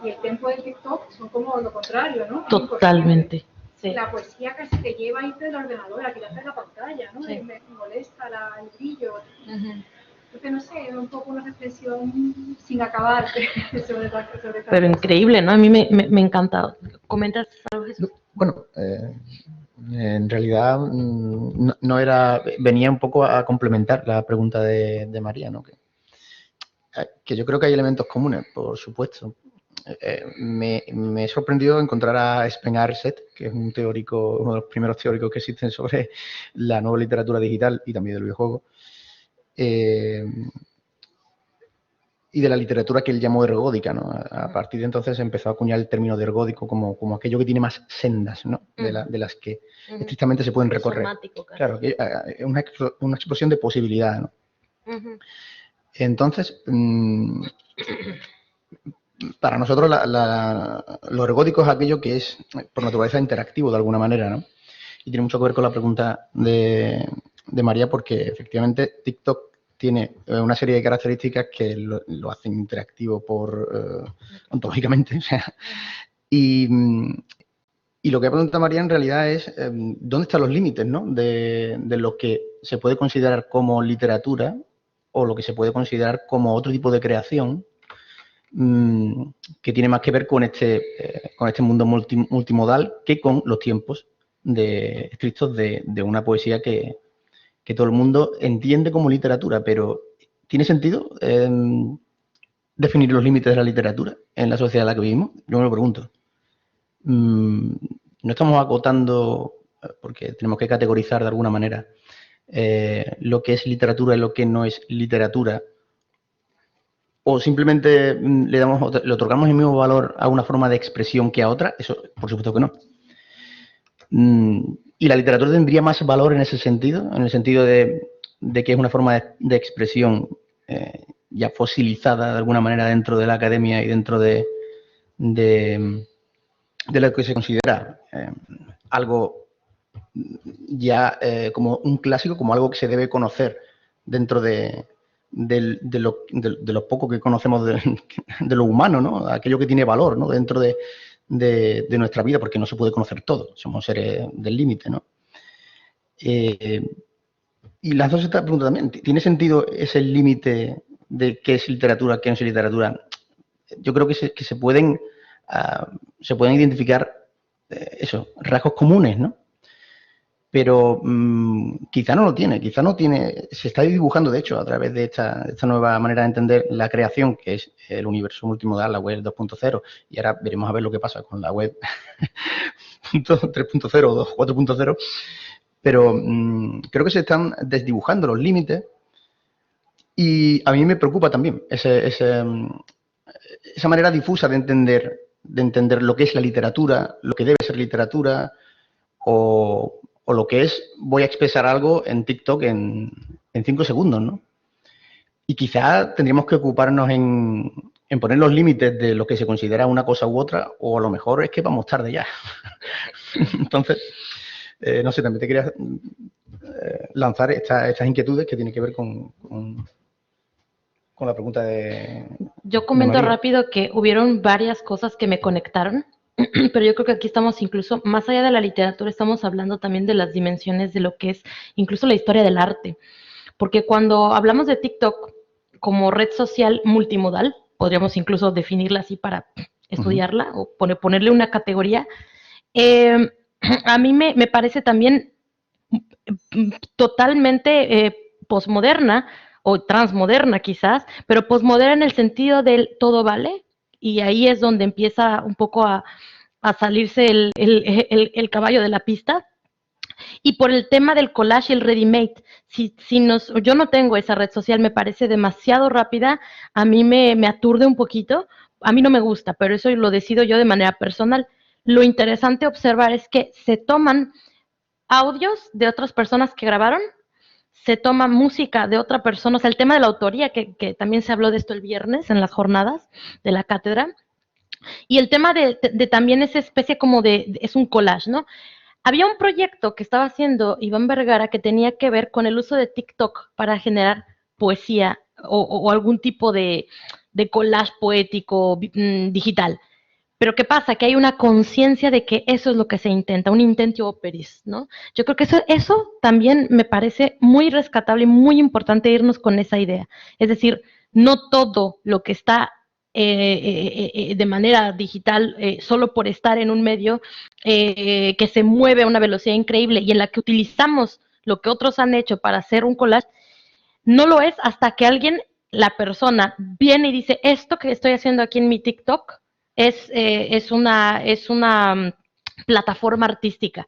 y el tempo del TikTok son como lo contrario, ¿no? Totalmente. Sí. La poesía casi te lleva a irte del ordenador, a quitarte la pantalla, ¿no? Sí. Me molesta el brillo. Entonces, no sé, es un poco una reflexión sin acabar sobre Pero increíble, ¿no? A mí me encanta. ¿Comentas algo, Jesús? Bueno, en realidad no era, venía un poco a complementar la pregunta de María, ¿no? Que yo creo que hay elementos comunes, por supuesto. Me he sorprendido encontrar a Sven Set, que es un teórico, uno de los primeros teóricos que existen sobre la nueva literatura digital y también del videojuego. Y de la literatura que él llamó ergódica, ¿no? A partir de entonces empezó a acuñar el término de ergódico como aquello que tiene más sendas, ¿no? De las que estrictamente se pueden recorrer. Claro, que es una explosión de posibilidad, ¿no? Entonces, para nosotros lo ergódico es aquello que es por naturaleza interactivo de alguna manera, ¿no? Y tiene mucho que ver con la pregunta de María, porque efectivamente TikTok tiene una serie de características que lo hacen interactivo ontológicamente. O sea, y lo que pregunta María en realidad es ¿dónde están los límites, ¿no? de lo que se puede considerar como literatura o lo que se puede considerar como otro tipo de creación que tiene más que ver con este mundo multimodal que con los tiempos estrictos de una poesía que todo el mundo entiende como literatura, pero ¿tiene sentido definir los límites de la literatura en la sociedad en la que vivimos? Yo me lo pregunto. No estamos acotando, porque tenemos que categorizar de alguna manera lo que es literatura y lo que no es literatura, o simplemente le otorgamos el mismo valor a una forma de expresión que a otra. Eso, por supuesto que no. Y la literatura tendría más valor en ese sentido, en el sentido de que es una forma de expresión ya fosilizada de alguna manera dentro de la academia y dentro de lo que se considera algo ya como un clásico, como algo que se debe conocer dentro de lo poco que conocemos de lo humano, ¿no? Aquello que tiene valor, ¿no? Dentro de nuestra vida, porque no se puede conocer todo, somos seres del límite, ¿no? Y las dos estas preguntas también, ¿tiene sentido ese límite de qué es literatura, qué no es literatura? Yo creo que se pueden identificar rasgos comunes, ¿no? Pero quizá no lo tiene, se está dibujando, de hecho, a través de esta nueva manera de entender la creación, que es el universo multimodal, la web 2.0, y ahora veremos a ver lo que pasa con la web 3.0 o 4.0, pero creo que se están desdibujando los límites y a mí me preocupa también esa manera difusa de entender lo que es la literatura, lo que debe ser literatura, o lo que es, voy a expresar algo en TikTok en 5 segundos, ¿no? Y quizá tendríamos que ocuparnos en poner los límites de lo que se considera una cosa u otra, o a lo mejor es que vamos tarde ya. Entonces, no sé, también te quería lanzar estas inquietudes que tienen que ver con la pregunta de... Yo comento de María. rápido que hubieron varias cosas que me conectaron, pero yo creo que aquí estamos incluso, más allá de la literatura, estamos hablando también de las dimensiones de lo que es incluso la historia del arte. Porque cuando hablamos de TikTok como red social multimodal, podríamos incluso definirla así para estudiarla o ponerle una categoría, a mí me parece también totalmente posmoderna o transmoderna quizás, pero posmoderna en el sentido del todo vale, y ahí es donde empieza un poco a salirse el caballo de la pista. Y por el tema del collage y el ready-made, yo no tengo esa red social, me parece demasiado rápida, a mí me aturde un poquito, a mí no me gusta, pero eso lo decido yo de manera personal. lo interesante observar es que se toman audios de otras personas que grabaron, se toma música de otra persona, o sea, el tema de la autoría, que también se habló de esto el viernes en las jornadas de la cátedra, y el tema de también esa especie como es un collage, ¿no? Había un proyecto que estaba haciendo Iván Vergara que tenía que ver con el uso de TikTok para generar poesía o algún tipo de collage poético digital. Pero ¿qué pasa? Que hay una conciencia de que eso es lo que se intenta, un intentio operis, ¿no? Yo creo que eso también me parece muy rescatable y muy importante irnos con esa idea. Es decir, no todo lo que está de manera digital, solo por estar en un medio que se mueve a una velocidad increíble y en la que utilizamos lo que otros han hecho para hacer un collage, no lo es hasta que alguien, la persona, viene y dice, esto que estoy haciendo aquí en mi TikTok es una plataforma artística.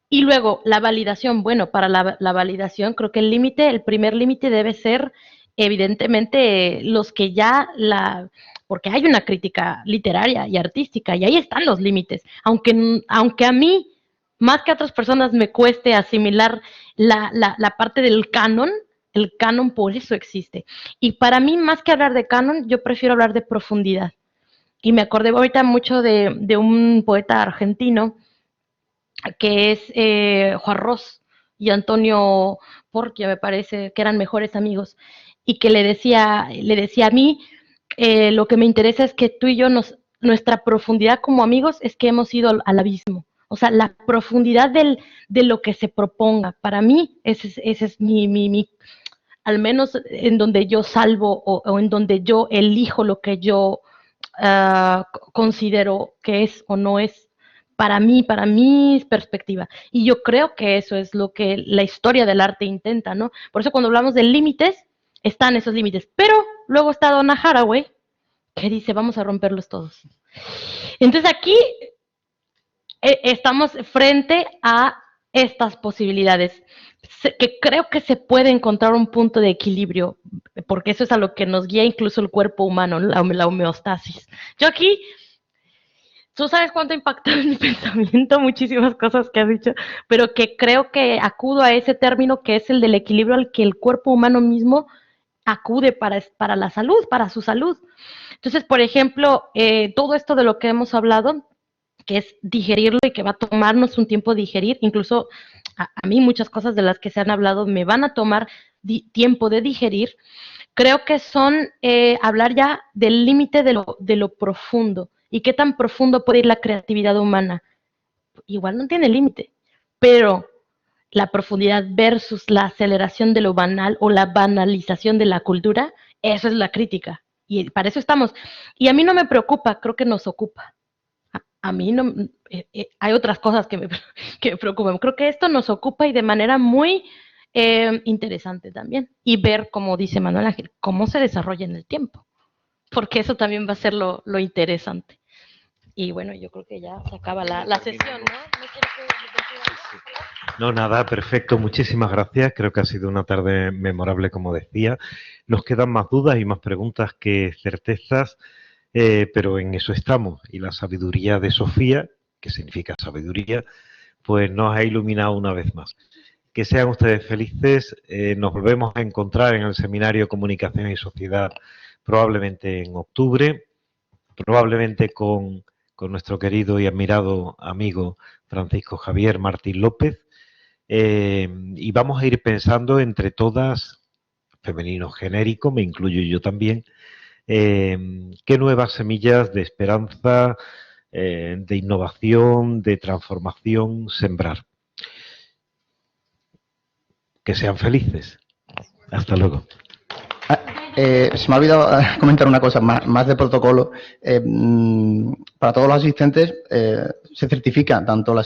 Y luego, la validación, bueno, para la validación creo que el primer límite debe ser, evidentemente, los que ya porque hay una crítica literaria y artística, y ahí están los límites. Aunque a mí, más que a otras personas, me cueste asimilar la parte del canon, el canon por eso existe. Y para mí, más que hablar de canon, yo prefiero hablar de profundidad. Y me acordé ahorita mucho de un poeta argentino que es Juan Ros y Antonio Porquia, me parece, que eran mejores amigos, y que le decía a mí, lo que me interesa es que tú y yo, nuestra profundidad como amigos es que hemos ido al abismo. O sea, la profundidad de lo que se proponga. Para mí, ese es mi al menos en donde yo salvo o en donde yo elijo lo que yo considero que es o no es para mi perspectiva. Y yo creo que eso es lo que la historia del arte intenta, ¿no? Por eso cuando hablamos de límites, están esos límites. Pero luego está Donna Haraway, que dice, vamos a romperlos todos. Entonces aquí estamos frente a estas posibilidades, que creo que se puede encontrar un punto de equilibrio, porque eso es a lo que nos guía incluso el cuerpo humano, la homeostasis. Yo aquí, tú sabes cuánto ha impactado en mi pensamiento, muchísimas cosas que has dicho, pero que creo que acudo a ese término que es el del equilibrio al que el cuerpo humano mismo acude para la salud, para su salud. Entonces, por ejemplo, todo esto de lo que hemos hablado, que es digerirlo y que va a tomarnos un tiempo digerir, incluso a mí muchas cosas de las que se han hablado me van a tomar tiempo de digerir, creo que son hablar ya del límite de lo profundo y qué tan profundo puede ir la creatividad humana. Igual no tiene límite, pero la profundidad versus la aceleración de lo banal o la banalización de la cultura, eso es la crítica y para eso estamos. Y a mí no me preocupa, creo que nos ocupa. A mí no, hay otras cosas que me preocupan. Creo que esto nos ocupa y de manera muy interesante también. Y ver, como dice Manuel Ángel, cómo se desarrolla en el tiempo. Porque eso también va a ser lo interesante. Y bueno, yo creo que ya se acaba la sesión, ¿no? No, nada, perfecto. Muchísimas gracias. Creo que ha sido una tarde memorable, como decía. Nos quedan más dudas y más preguntas que certezas. Pero en eso estamos, y la sabiduría de Sofía, que significa sabiduría, pues nos ha iluminado una vez más. Que sean ustedes felices, nos volvemos a encontrar en el seminario Comunicación y Sociedad probablemente en octubre, probablemente con nuestro querido y admirado amigo Francisco Javier Martín López, y vamos a ir pensando entre todas, femenino genérico, me incluyo yo también, qué nuevas semillas de esperanza, de innovación, de transformación sembrar. Que sean felices. Hasta luego. Se me ha olvidado comentar una cosa más de protocolo. Para todos los asistentes se certifica tanto la